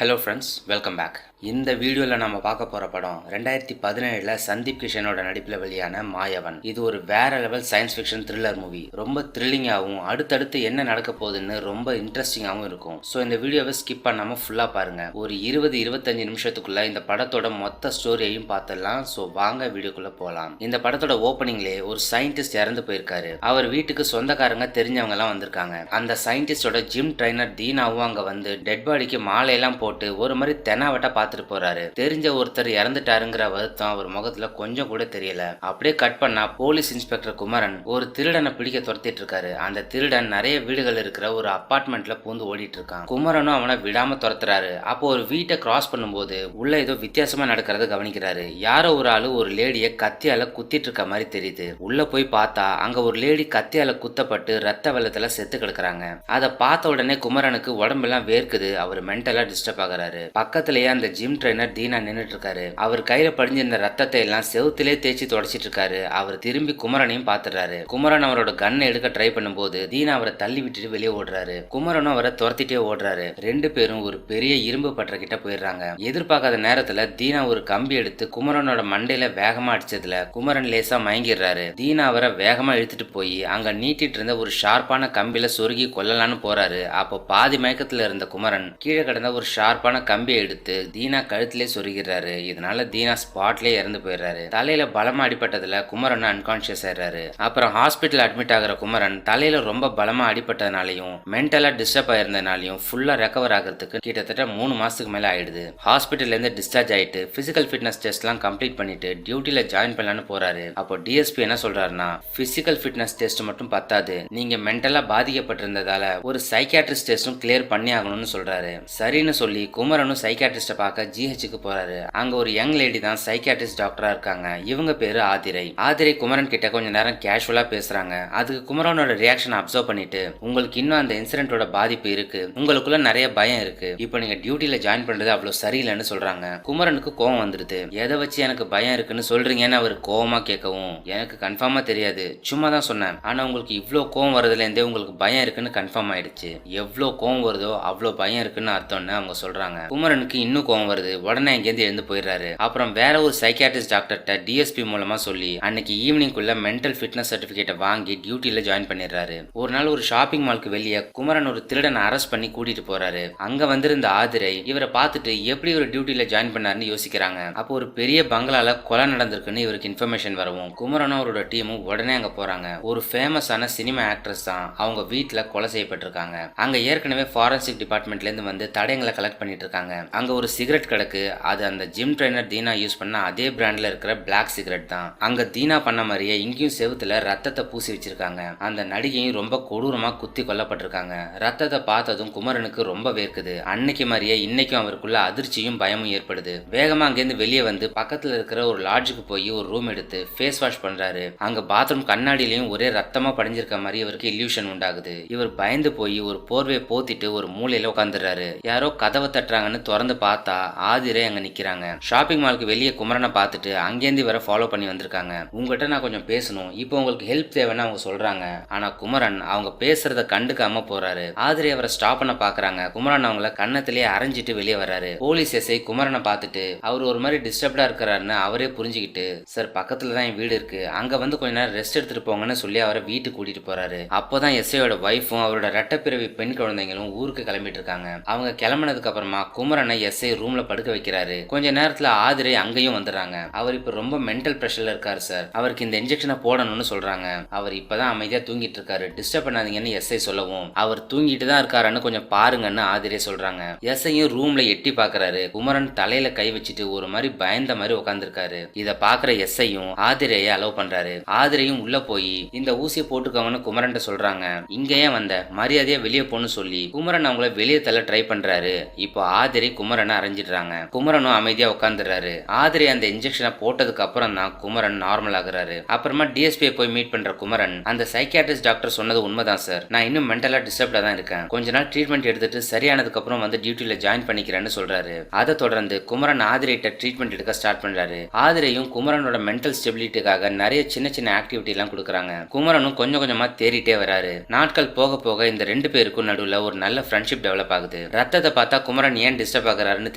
Hello friends, welcome back. இந்த வீடியோவில் நம்ம பார்க்க போகிற படம் 2017 சந்தீப் கிஷனோட நடிப்பில் வெளியான மாயவன். இது ஒரு வேற level science fiction thriller movie. ரொம்ப த்ரில்லிங்காகவும் அடுத்தடுத்து என்ன நடக்க போகுதுன்னு ரொம்ப இன்ட்ரெஸ்டிங்காகவும் இருக்கும். ஸோ இந்த வீடியோவை ஸ்கிப் பண்ணாமல் ஃபுல்லாக பாருங்கள். ஒரு 20-25 நிமிஷத்துக்குள்ள இந்த படத்தோட மொத்த ஸ்டோரியையும் பார்த்துடலாம். ஸோ வாங்க வீடியோக்குள்ளே போகலாம். இந்த படத்தோட ஓப்பனிங்லேயே ஒரு சயின்டிஸ்ட் இறந்து போயிருக்காரு. அவர் வீட்டுக்கு சொந்தக்காரங்க தெரிஞ்சவங்கலாம் வந்திருக்காங்க. அந்த சயின்டிஸ்டோட ஜிம் ட்ரைனர் தீனாவும் அங்கே வந்து டெட் பாடிக்கு மாலையெல்லாம் போட்டு ஒரு மாதிரி தெனாவட்டா பார்த்துட்டு போறாரு. தெரிஞ்ச ஒருத்தர் இறந்துட்டாருங்கிற வருத்தம் அவர் முகத்துல கொஞ்சம் கூட தெரியல. அப்படியே கட் பண்ணா போலீஸ் இன்ஸ்பெக்டர் குமரன் ஒரு திருடனை பிடிக்க துரத்திட்டு இருக்காரு. அந்த திருடன் நிறைய வீடுகள் இருக்கிற ஒரு அபார்ட்மெண்ட்ல பூந்து ஓடிட்டு இருக்கான். குமரனும் அவனை விடாம துரத்துறாரு. அப்போ ஒரு வீட்டை கிராஸ் பண்ணும்போது உள்ள ஏதோ வித்தியாசமா நடக்கிறத கவனிக்கிறாரு. யாரோ ஒரு ஆளு ஒரு லேடிய கத்தியால குத்திட்டு இருக்க மாதிரி தெரியுது. உள்ள போய் பார்த்தா அங்க ஒரு லேடி கத்தியால குத்தப்பட்டு ரத்த வெள்ளத்துல செத்து கிடக்குறாங்க. அதை பார்த்த உடனே குமரனுக்கு உடம்பெல்லாம் வேர்க்குது. அவர் மென்டலா டிஸ்டர்ப் ஆகுறாரு. பக்கத்திலேயே அந்த ஜிம் ட்ரைனர் தீனா நின்றுட்டு இருக்காரு. அவர் கையில படிஞ்சிருந்த ரத்தத்தை எல்லாம் செவுத்திலே தேய்ச்சி தொடச்சிட்டு இருக்காரு. அவர் திரும்பி குமரனையும் பாத்துறாரு. குமரன் அவரோட கண்ணை எடுக்க ட்ரை பண்ணும்போது தீனா அவரை தள்ளி விட்டுட்டு வெளியே ஓடுறாரு. குமரனும் அவரை துரத்திட்டே ஓடுறாரு. ரெண்டு பேரும் ஒரு பெரிய இரும்பு பற்ற கிட்ட போயிடுறாங்க. எதிர்பார்க்காத நேரத்துல தீனா ஒரு கம்பி எடுத்து குமரனோட மண்டையில வேகமா அடிச்சதுல குமரன் லேசா மயங்கிடுறாரு. தீனா அவரை வேகமா இழுத்துட்டு போய் அங்க நீட்டிட்டு இருந்த ஒரு ஷார்ப்பான கம்பியில சொருகி கொல்லலான்னு போறாரு. அப்போ பாதி மயக்கத்துல இருந்த குமரன் கீழே கிடந்த ஒரு ஷார்ப்பான கம்பியை எடுத்து தீனா கழுத்திலே சொருகிறாரு. இதனால தீனா ஸ்பாட்லயே இறந்து போயிடுறாரு. தலையில பலமா அடிபட்டதுல குமரன் அன்கான்சியஸ் ஆயிடுறாரு. அப்புறம் ஹாஸ்பிட்டல் அட்மிட் ஆகிற குமரன் தலையில ரொம்ப பலமா அடிபட்டதுனாலையும் மென்டலா டிஸ்டர்ப் ஆயிருந்தனாலையும் ஃபுல்லா ரெக்கவர் ஆகிறதுக்கு கிட்டத்தட்ட 3 மாசத்துக்கு மேல ஆயிடுது. ஹாஸ்பிட்டல்ல இருந்து டிஸ்சார்ஜ் ஆயிட்டு பிசிக்கல் ஃபிட்னஸ் டெஸ்ட் எல்லாம் கம்ப்ளீட் பண்ணிட்டு டியூட்டில ஜாயின் பண்ணலான்னு போறாரு. அப்போ டிஎஸ்பி என்ன சொல்றாருன்னா, பிசிக்கல் ஃபிட்னஸ் டெஸ்ட் மட்டும் பத்தாது, நீங்க மென்டலா பாதிக்கப்பட்டிருந்ததால ஒரு சைக்கியாட்ரிஸ்ட் டெஸ்டும் கிளியர் பண்ணி ஆகணும்னு சொல்றாரு. சரின்னு சொல்லி குமரனும் சைக்கியாட்ரிஸ்ட பார்க்க ஜிஹெச்சுக்கு போறாரு. அங்க ஒரு யங் லேடி தான் சைக்கியாட்ரிஸ்ட் டாக்டரா இருக்காங்க. இவங்க பேரு ஆதிரை. ஆதிரை குமரன் கிட்ட கொஞ்ச நேரம் கேஷுவலா பேசுறாங்க. அதுக்கு குமரனோட ரியாக்ஷன் அப்சர்வ் பண்ணிட்டு, உங்களுக்கு இன்னும் அந்த இன்சிடென்ட்டோட பாதிப்பு இருக்கு, உங்களுக்குள்ள நிறைய பயம் இருக்கு, இப்போ நீங்க டியூட்டில ஜாயின் பண்றது அவ்வளவு சரியில்லைன்னு சொல்றாங்க. குமரனுக்கு கோவம் வந்துடுது. எதை வச்சு எனக்கு பயம் இருக்குன்னு சொல்றீங்கன்னு அவர் கோவமா கேட்கவும், எனக்கு கன்ஃபார்மா தெரியாது, சும்மா தான் சொன்னேன், ஆனா உங்களுக்கு இவ்வளோ கோவம் வரதுல இருந்தே உங்களுக்கு பயம் இருக்குன்னு கன்ஃபார்ம் ஆயிடுச்சு, எவ்வளோ கோவம் வருதோ அவ்வளோ பயம் இருக்குன்னு அர்த்தம்னு அவங்க சொல்றாங்க. குமரனுக்கு இன்னும் கோவம் வருது. உடனே இங்கேருந்து எழுந்து போயிடுறாரு. அப்புறம் வேற ஒரு சைக்கியாட்ரிஸ்ட் டாக்டர்கிட்ட டிஎஸ்பி மூலமா சொல்லி அன்னைக்கு ஈவினிங்குள்ள மென்டல் ஃபிட்னஸ் சர்டிபிகேட்டை வாங்கி டியூட்டில ஜாயின் பண்ணிடுறாரு. ஒரு நாள் ஒரு ஷாப்பிங் மாலுக்கு வெளியே குமரன் ஒரு திருடனை அரெஸ்ட் பண்ணி கூட்டிட்டு போறாரு. அங்க வந்திருந்த ஆதிரை இவரை பார்த்துட்டு எப்படி ஒரு டியூட்டில ஜாயின் பண்ணாருன்னு யோசிக்கிறாங்க. அப்போ ஒரு பெரிய பங்களால கொலை நடந்திருக்குன்னு இவருக்கு இன்ஃபர்மேஷன் வரவும் குமரனும் அவரோட டீமும் உடனே அங்க போறாங்க. ஒரு ஃபேமஸான சினிமா ஆக்ட்ரஸ் தான் அவங்க வீட்டுல கொலை செய்யப்பட்டிருக்காங்க. அங்க ஏற்கனவே ஃபாரன்சிக் டிபார்ட்மெண்ட்ல இருந்து வந்து தடயங்களை கலெக்ட் பண்ணிட்டு இருக்காங்க. அங்க ஒரு சிகரெட் கிடக்கு. அது அந்த ஜிம் ட்ரைனர் தீனா யூஸ் பண்ண அதே பிராண்ட்ல இருக்கிற பிளாக் சிகரெட் தான். அங்க தீனா பண்ண மாதிரியே இங்கேயும் செவுத்துல ரத்தத்தை பூசி வச்சிருக்காங்க. அந்த நடிகையும் ரொம்ப கொடூரமா குத்தி கொல்லப்பட்டிருக்காங்க. ரத்தத்தை பார்த்ததும் குமரனுக்கு ரொம்ப வேர்க்குது. அன்னைக்கு மாதிரியே இன்னைக்கும் அவருக்குள்ள அதிர்ச்சியும் பயமும் ஏற்படுது. வேகமா அங்கேருந்து வெளியே வந்து பக்கத்துல இருக்கிற ஒரு லாட்ஜுக்கு போய் ஒரு ரூம் எடுத்து ஃபேஸ் வாஷ் பண்றாரு. அங்க பாத்ரூம் கண்ணாடியிலையும் ஒரே ரத்தமா படிஞ்சிருக்க மாதிரி இவருக்கு இல்யூஷன் உண்டாகுது. இவர் பயந்து போய் ஒரு போர்வையை போத்திட்டு ஒரு மூலையில உட்காந்துறாரு. யாரோ கதவை தட்டுறாங்கன்னு திறந்து பார்த்தா ஆதிரை அங்க நிக்கிறாங்க. ஷாப்பிங் மாலுக்கு வெளியே குமரனை பார்த்துட்டு அங்கேருந்து வர ஃபாலோ பண்ணி வந்திருக்காங்க. உங்ககிட்ட நான் கொஞ்சம் பேசணும், இப்போ உங்களுக்கு ஹெல்ப் தேவைன்னு அவங்க சொல்றாங்க. ஆனா குமரன் அவங்க பேசுறத கண்டுக்காம போறாரு. ஆதிரை அவரை ஸ்டாப் பண்ண பாக்குறாங்க. குமரன் அவங்கள கண்ணத்திலேயே அரைஞ்சிட்டு வெளியே வர்றாரு. போலீஸ் எஸ்ஐ குமரனை பார்த்துட்டு அவர் ஒரு மாதிரி டிஸ்டர்ப்டா இருக்கிறாருன்னு அவரே புரிஞ்சுக்கிட்டு, சார் பக்கத்துல தான் என் வீடு இருக்கு, அங்க வந்து கொஞ்ச நேரம் ரெஸ்ட் எடுத்துட்டு போங்கன்னு சொல்லி அவரை வீட்டுக்கு கூட்டிட்டு போறாரு. அப்போதான் எஸ்ஐயோட வைஃபும் அவரோட ரெட்டப்பிறவி பெண் குழந்தைங்களும் ஊருக்கு கிளம்பிட்டு இருக்காங்க. அவங்க கிளம்பினதுக்கு அப்புறமா குமரனை எஸ்ஐ ரூம்ல படுக்க வைக்கிறாரு. கொஞ்ச நேரத்துல ஆதிரை அங்கேயும் வந்துடுறாங்க. அவர் இப்ப ரொம்ப மென்டல் பிரஷர்ல இருக்காரு சார், அவருக்கு இந்த இன்ஜெக்ஷனை போடணும்னு சொல்றாங்க. அவர் இப்பதான் அமைதியா தூங்கிட்டு இருக்காரு, டிஸ்டர்ப் பண்ணாதீங்கன்னு எஸ்ஐ சொல்லவும், அவர் தூங்கிட்டு தான் இருக்காருன்னு கொஞ்சம் பாருங்கன்னு ஆதிரை சொல்றாங்க. எஸ்ஐயும் ரூம்ல எட்டி பாக்குறாரு. குமரன் தலையில கை வச்சுட்டு ஒரு மாதிரி பயந்த மாதிரி உட்காந்துருக்காரு. இத பாக்குற எஸ்ஐயும் ஆதிரையை அலோவ் பண்றாரு. ஆதிரையும் உள்ள போய் இந்த ஊசியை போட்டுக்கோங்கன்னு குமரன் சொல்றாங்க. இங்க ஏன் வந்த, மரியாதையா வெளியே போன்னு சொல்லி குமரன் அவங்கள வெளியே தள்ள ட்ரை பண்றாரு. இப்போ ஆதிரை குமரனை அரைஞ்சிடுறாங்க. குமரனும் அமைதியா உட்காந்துறாரு. ஆதிரை அந்த இன்ஜெக்ஷனை போட்டதுக்கு அப்புறம் தான் குமரன் நார்மல் ஆகுறாரு. அப்புறமா டிஎஸ்பியை போய் மீட் பண்ற குமரன், அந்த சைக்கியாட்ரிஸ்ட் டாக்டர் சொன்னது உண்மைதான் சார், நான் இன்னும் மென்டலா டிஸ்டர்ப்டா தான் இருக்கேன், கொஞ்ச நாள் ட்ரீட்மெண்ட் எடுத்துட்டு சரியானதுக்கு அப்புறம் வந்து டியூட்டில ஜாயின் பண்ணிக்கிறேன்னு சொல்றாரு. அதை தொடர்ந்து குமரன் ஆதிரைட்ட ட்ரீட்மெண்ட் எடுக்க ஸ்டார்ட் பண்றாரு. ஆதிரையும் குமரனோட மென்டல் ஸ்டெபிலிட்டிக்காக நிறைய சின்ன சின்ன ஆக்டிவிட்டி எல்லாம் கொடுக்குறாங்க. குமரனும் கொஞ்சம் கொஞ்சமா தேறிட்டே வராரு. நாட்கள் போக போக இந்த ரெண்டு பேருக்கும் நடுவுல ஒரு நல்ல ஃப்ரெண்ட்ஷிப் டெவலப் ஆகுது. ரத்தத்தை பார்த்தா குமரன் ஏன் டிஸ்டர்ப் ஆகுறாருன்னு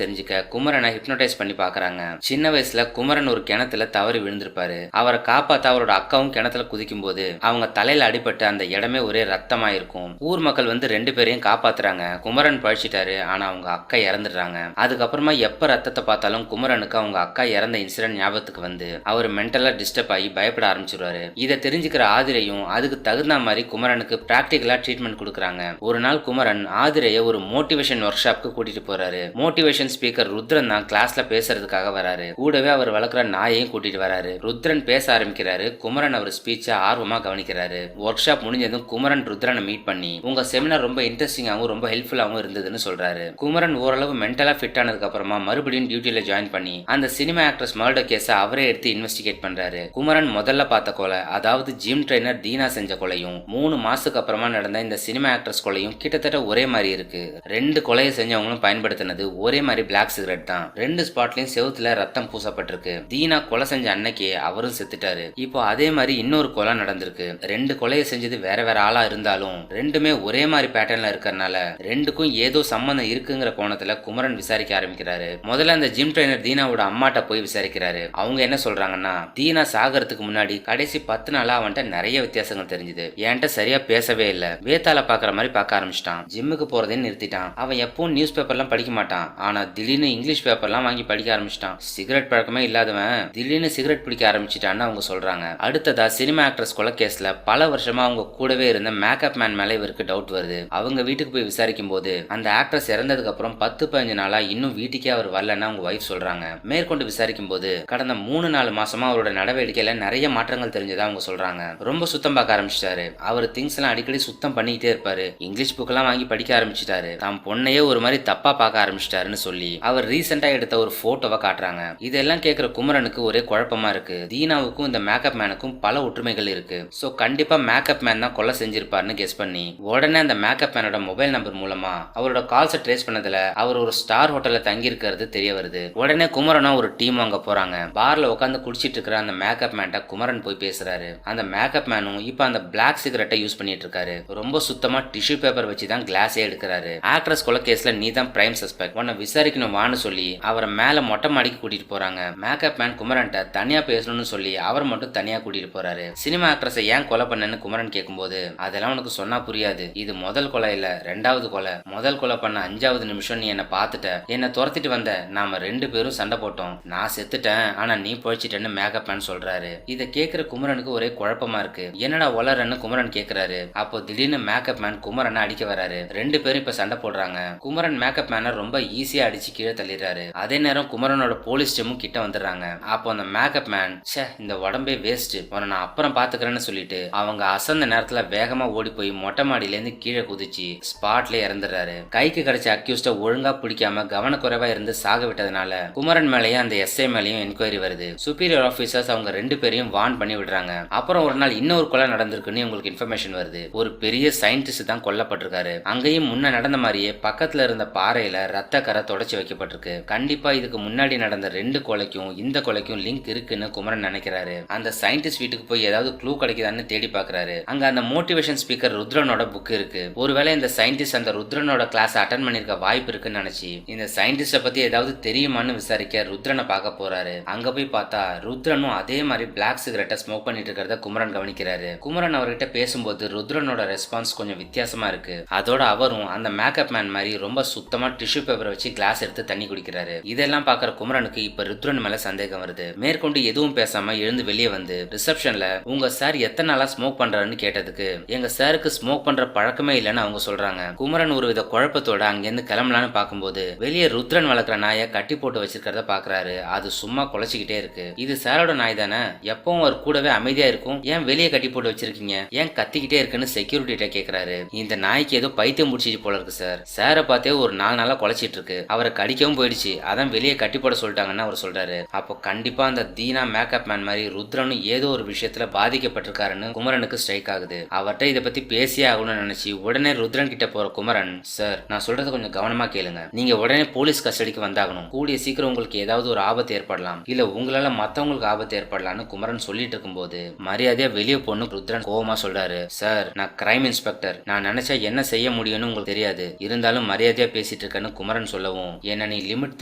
தெரிஞ்சுக்க குமரனை ஹிப்னோடைஸ் பண்ணி பாக்குறாங்க. சின்ன வயசுல குமரன் ஒரு கிணத்துல தவறி விழுந்திருப்பாரு. அவரை காப்பாத்த அவரோட அக்காவும் கிணத்துல குதிக்கும் போது அவங்க தலையில அடிபட்டு அந்த இடமே ஒரே ரத்தமா இருக்கும். ஊர் மக்கள் வந்து 2 பேரையும் காப்பாத்துறாங்க. குமரன் பழிச்சிட்டாரு, ஆனா அவங்க அக்கா இறந்துடுறாங்க. அதுக்கப்புறமா எப்ப ரத்தத்தை பார்த்தாலும் குமரனுக்கு அவங்க அக்கா இறந்த இன்சிடென்ட் ஞாபகத்துக்கு வந்து அவர் மென்டலா டிஸ்டர்ப் ஆகி பயப்பட ஆரம்பிச்சிருவாரு. இதை தெரிஞ்சுக்கிற ஆதிரையும் அதுக்கு தகுந்த மாதிரி குமரனுக்கு பிராக்டிகலா ட்ரீட்மெண்ட் கொடுக்குறாங்க. ஒரு நாள் குமரன் ஆதிரைய ஒரு மோட்டிவேஷன் ஒர்க் ஷாப்க்கு கூட்டிட்டு போறாரு. மோட்டிவேஷன் ஸ்பீக்கர் ருத்ரன் தான் கிளாஸ்ல பேசுறதுக்காக வராரு. கூடவே அவர் வளர்க்குற நாயையும் கூட்டிட்டு வராரு. ருத்ரன் பேச ஆரம்பிக்கிறாரு. குமரன் அவர் ஸ்பீச்சை ஆர்வமா கவனிக்கிறாரு. ஒர்க் ஷாப் முடிஞ்சதும் குமரன் ருத்ரனை மீட் பண்ணி உங்க செமினார் ரொம்ப இன்ட்ரெஸ்டிங்காகவும் ரொம்ப ஹெல்ப்ஃபுல்லாகவும் இருந்ததுன்னு சொல்றாரு. குமரன் ஓரளவு மென்டலா ஃபிட் ஆனதுக்கு அப்புறமா மறுபடியும் டியூட்டில ஜாயின் பண்ணி அந்த சினிமா ஆக்ட்ரஸ் மர்டர் கேஸ அவரே எடுத்து இன்வெஸ்டிகேட் பண்றாரு. குமரன் முதல்ல பார்த்த கொலை, அதாவது ஜிம் ட்ரெயினர் தீனா செஞ்ச கொலையும் 3 மாசத்துக்கு அப்புறமா நடந்த இந்த சினிமா ஆக்ட்ரஸ் கொலையும் கிட்டத்தட்ட ஒரே மாதிரி இருக்கு. 2 கொலையை செஞ்சவங்களும் பயன்படுத்தினது ஒரே மாதிரி பிளாக் சிகரெட் தான். 2 ஸ்பாட்லயும் செவுத்துல ரத்தம் பூசப்பட்டிருக்கு. தீனா கொலை செஞ்ச அன்னைக்கே அவரும் செத்துட்டாரு. இப்போ அதே மாதிரி இன்னொரு கொலை நடந்திருக்கு. 2 கொலையை செஞ்சது வேற வேற ஆளா இருந்தாலும் ரெண்டுமே ஒரே மாதிரி பேட்டர்ன்ல இருக்கறனால ரெண்டுக்கும் ஏதோ சம்பந்தம் இருக்குங்கிற கோணத்துல குமரன் விசாரிக்க ஆரம்பிக்கிறாரு. முதல்ல அந்த ஜிம் ட்ரெயினர் தீனாவோட அம்மாட்ட போய் விசாரிக்கிறாரு. அவங்க என்ன சொல்றாங்கன்னா, தீனா சாகறதுக்கு முன்னாடி கடைசி 10 நாளா அவன்கிட்ட நிறைய வித்தியாசங்கள் தெரிஞ்சுது. என்கிட்ட சரியா பேசவே இல்ல. வேதாள பாக்குற மாதிரி பார்க்க ஆரம்பிச்சிட்டான். ஜிம்முக்கு போறதையும் நிறுத்திட்டான். அவன் எப்பவும் நியூஸ் பேப்பர்லாம் படிக்க மாட்டான். ஆனா திடீர்னு இங்கிலீஷ் பேப்பர்லாம் வாங்கி படிக்க ஆரம்பிச்சிட்டான். சிகரெட் பழக்கமே இல்லாதவன் திடீர்னு சிகரெட் பிடிக்க ஆரம்பிச்சிட்டான்னு அவங்க சொல்றாங்க. அடுத்ததா சினிமா ஆக்ட்ரஸ் கொலை கேஸ்ல பல வருஷமா அவங்க கூடவே இருந்த மேக்கப் மேன் மேல இவருக்கு டவுட் வருது. அவங்க வீட்டுக்கு போய் விசாரிக்கும் போது அந்த ஆக்ட்ரஸ் இறந்ததுக்கு அப்புறம் 10-15 நாளா இன்னும் வீட்டுக்கே அவர் வரலன்னு அவங்க வைஃப் சொல்றாங்க. மேற்கொண்டு விசாரிக்கும் போது கடந்த 3-4 மாசமா அவரோட நடவடிக்கையில நிறைய மாற்றங்கள் தெரிஞ்சதா அவங்க சொல்றாங்க. ரொம்ப சுத்தம் பார்க்க ஆரம்பிச்சிட்டாரு. அவர் திங்ஸ் எல்லாம் அடிக்கடி சுத்தம் பண்ணிக்கிட்டே இருப்பாரு. இங்கிலீஷ் புக் எல்லாம் வாங்கி படிக்க ஆரம்பிச்சிட்டாரு. தாம் பொண்ணையே ஒரு மாதிரி தப்பா பார்க்க ஆரம்பிச்சிட்டாருன்னு சொல்லி அவர் ரீசெண்டா எடுத்த ஒரு போட்டோவை காட்டுறாங்க. இதெல்லாம் கேட்கிற குமரனுக்கு ஒரே குழப்பமா இருக்கு. தீனாவுக்கும் இந்த மேக்கப் மேனுக்கும் பல ஒற்றுமைகள் இருக்கு. சோ கண்டிப்பா மேக்கப் மேன் தான் கொலை செஞ்சிருப்பாருன்னு கெஸ் பண்ணி உடனே அந்த மேக்கப் மேனோட மொபைல் நம்பர் மூலமா அவரோட கால்ஸை ட்ரேஸ் பண்ணதுல அவர் ஒரு ஸ்டார் ஹோட்டல்ல தங்கி இருக்கிறது தெரிய வருது. உடனே குமரனும் ஒரு டீம் அங்க போறாங்க. பார்ல உட்காந்து குடிச்சிட்டு இருக்கிற அந்த மேக்கப் மேன்ட்ட குமரன் போய் பேசுறாரு. அந்த மேக்கப் மேனும் இப்ப அந்த பிளாக் சிகரெட்டை யூஸ் பண்ணிட்டு இருக்காரு. ரொம்ப சுத்தமா டிஷ்யூ பேப்பர் வச்சு தான் கிளாஸே எடுக்கிறாரு. ஆக்ட்ரஸ் கொலை கேஸ்ல நீ தான் பிரைம் சஸ்பெக்ட், உன்னை விசாரிக்கணும் வான்னு சொல்லி அவரை மேல மொட்டை மாடிக்கு கூட்டிட்டு போறாங்க. மேக்கப் மேன் குமரன்ட்ட தனியா பேசணும்னு சொல்லி அவர் மட்டும் தனியா கூட்டிட்டு போறாரு. சினிமா ஆக்ட்ரஸை ஏன் கொலை பண்ணன்னு குமரன் கேட்கும்போது, அதெல்லாம் உனக்கு சொன்னா புரியாது. இது முதல் கொலை இல்ல, 2வது கொலை. முதல் கொலை பண்ண 5வது நிமிஷம் நீ என்ன பார்த்துட்ட, என்ன துரத்திட்டு வந்த, நாம 2 பேரும் சண்டை போட்டோம். நான் செத்துட்டேன், ஆனா நீ பொழைச்சிட்டேன்னு மேக்கப் மேன் சொல்றாரு. இதை கேட்கிற குமரனுக்கு ஒரே குழப்பமா இருக்கு. என்னடா வளரன்னு குமரன் கேக்குறாரு. அப்போ திடீர்னு மேக்கப் மேன் குமரனை அடிக்க வராரு. 2 பேரும் இப்ப சண்டை போடுறாங்க. குமரன் மேக்கப் மேனை ரொம்ப ஈஸியா அடிச்சு கீழே தள்ளிடுறாரு. அதே நேரம் குமரனோட போலீஸ் டீமும் கிட்ட வந்துடுறாங்க. அப்போ அந்த மேக்கப் மேன், இந்த உடம்பே வேஸ்ட், உன்னை நான் அப்புறம் பாத்துக்கிறேன்னு சொல்லிட்டு அவங்க அசந்த நேரத்துல வேகமா ஓடி போய் மொட்டை மாடியில இருந்து கீழே குதிச்சு ஸ்பாட்ல இறந்துடுறாரு. கைக்கு கிடைச்ச அக்யூஸ்ட ஒழுங்கா பிடிக்காம கவனக்குறைவா இருந்து சாக விட்டதுனால குமரன் மேலேயும் அந்த எஸ்ஐ மேலேயும் என்கொயரி வருது. சுப்பீரியர் ஆபீசர்ஸ் அவங்க 2 பேரையும் வார்ன் பண்ணி விடுறாங்க. அப்புறம் ஒரு நாள் இன்னொரு கொலை நடந்திருக்குன்னு உங்களுக்கு இன்ஃபர்மேஷன் வருது. ஒரு பெரிய சயின்டிஸ்ட் தான் கொல்லப்பட்டிருக்காரு. அங்கேயும் முன்ன நடந்த மாதிரியே பக்கத்துல இருந்த பாறையில ரத்த கரை தொடச்சி வைக்கப்பட்டிருக்கு. கண்டிப்பா இதுக்கு முன்னாடி நடந்த 2 கொலைக்கும் இந்த கொலைக்கும் லிங்க் இருக்குன்னு குமரன் நினைக்கிறாரு. அந்த சயின்டிஸ்ட் வீட்டுக்கு போய் ஏதாவது க்ளூ கிடைக்குதான்னு தேடி பாக்குறாரு. அங்க அந்த மோட்டிவேஷன் ஸ்பீக்கர் ருத்ரனோட புக் இருக்கு. ஒருவேளை இந்த சயின்டிஸ்ட் அந்த ருத்ரனோட கிளாஸ் அட்டன் பண்ணிருக்க வாய்ப்பு இருக்குன்னு நினைச்சு இந்த சயின்டிஸ்ட பத்தி ஏதாவது தெரியுமான்னு விசாரிக்க ருத்ரனை பார்க்க போறாரு. அங்க போய் பார்த்தா ருத்ரனும் அதே மாதிரி பிளாக் சிகரெட்டை ஸ்மோக் பண்ணிட்டு இருக்கிறத குமரன் கவனிக்கிறாரு. குமரன் அவர்கிட்ட பேசும்போது ருத்ரனோட ரெஸ்பான்ஸ் கொஞ்சம் வித்தியாசமா இருக்கு. அதோட அவரும் அந்த மேக்கப் மேன் மாதிரி ரொம்ப சுத்தமா டிஷ்யூ பேப்பர் வச்சு கிளாஸ் எடுத்து தண்ணி குடிக்கிறாரு. இதெல்லாம் பாக்குற குமரனுக்கு இப்ப ருத்ரன் மேல சந்தேகம் வருது. மேற்கொண்டு எதுவும் பேசாம எழுந்து வெளியே வந்து ரிசப்ஷன்ல உங்க சார் எத்தனை நாளா ஸ்மோக் பண்றாருன்னு கேட்டதுக்கு எங்க சாருக்கு ஸ்மோக் பண்ற பழக்கமே இல்லைன்னு அவங்க சொல்றாங்க. குமரன் ஒரு வித குழப்பத்தோட அங்கிருந்து கிளம்பலான்னு பார்க்கும்போது வெளியே ருத்ரன் வளர்க்குற நாயை கட்டி போட்டு வச்சிருக்கிறத பாக்குறாரு. அது சும்மா குலைச்சிக்கிட்டே இருக்கு. இது சாரோட நாய் தானே, எப்பவும் அவர் கூடவே அமைதியா இருக்கும், ஏன் வெளியே கட்டி போட்டு வச்சிருக்கீங்க, ஏன் கத்திக்கிட்டே இருக்குன்னு செக்யூரிட்டிட்ட கேக்குறாரு. இந்த நாய்க்கு ஏதோ பைத்தியம் முடிச்சிட்டு போல இருக்கு சார், சாரை பார்த்தே ஒரு 4 நாளா குலைச்சிட்டு இருக்கு, அவரை கடிக்கவும் போயிடுச்சு, அதான் வெளியே கட்டி போட சொல்லிட்டாங்கன்னு அவர் சொல்றாரு. அப்போ கண்டிப்பா அந்த தீனா மேக்கப் மேன் மாதிரி ருத்ரனும் ஏதோ ஒரு விஷயத்துல பாதிக்கப்பட்டிருக்காருன்னு குமரனுக்கு ஸ்ட்ரைக் ஆகுது. அவர்கிட்ட இதை பத்தி பேசியே ஆகணும்னு நினைச்சு உடனே ருத்ரன் கிட்ட போற குமரன், சார் நான் சொல்றத கொஞ்சம் கவனமா கேளுங்க, நீங்க உடனே போலீஸ் கஸ்டடிக்கு வந்தாகணும், கூடிய சீக்கிரம் உங்களுக்கு ஏதாவது ஒரு ஆபத்து ஏற்படலாம், இல்ல உங்களால மத்தவங்களுக்கு ஆபத்து ஏற்படலாம்னு குமரன் சொல்லிட்டு இருக்கும்போது மரியாதையா வெளியே போன்னு ருத்ரன் கோவமா சொல்றாரு. சார் நான் கிரைம் இன்ஸ்பெக்டர், நான் நினைச்சா என்ன செய்ய முடியும்னு உங்களுக்கு தெரியாது, இருந்தாலும் மரியாதையா பேசிட்டு இருக்கன்னு குமரன் சொல்லவும், என்ன நீ லிமிட்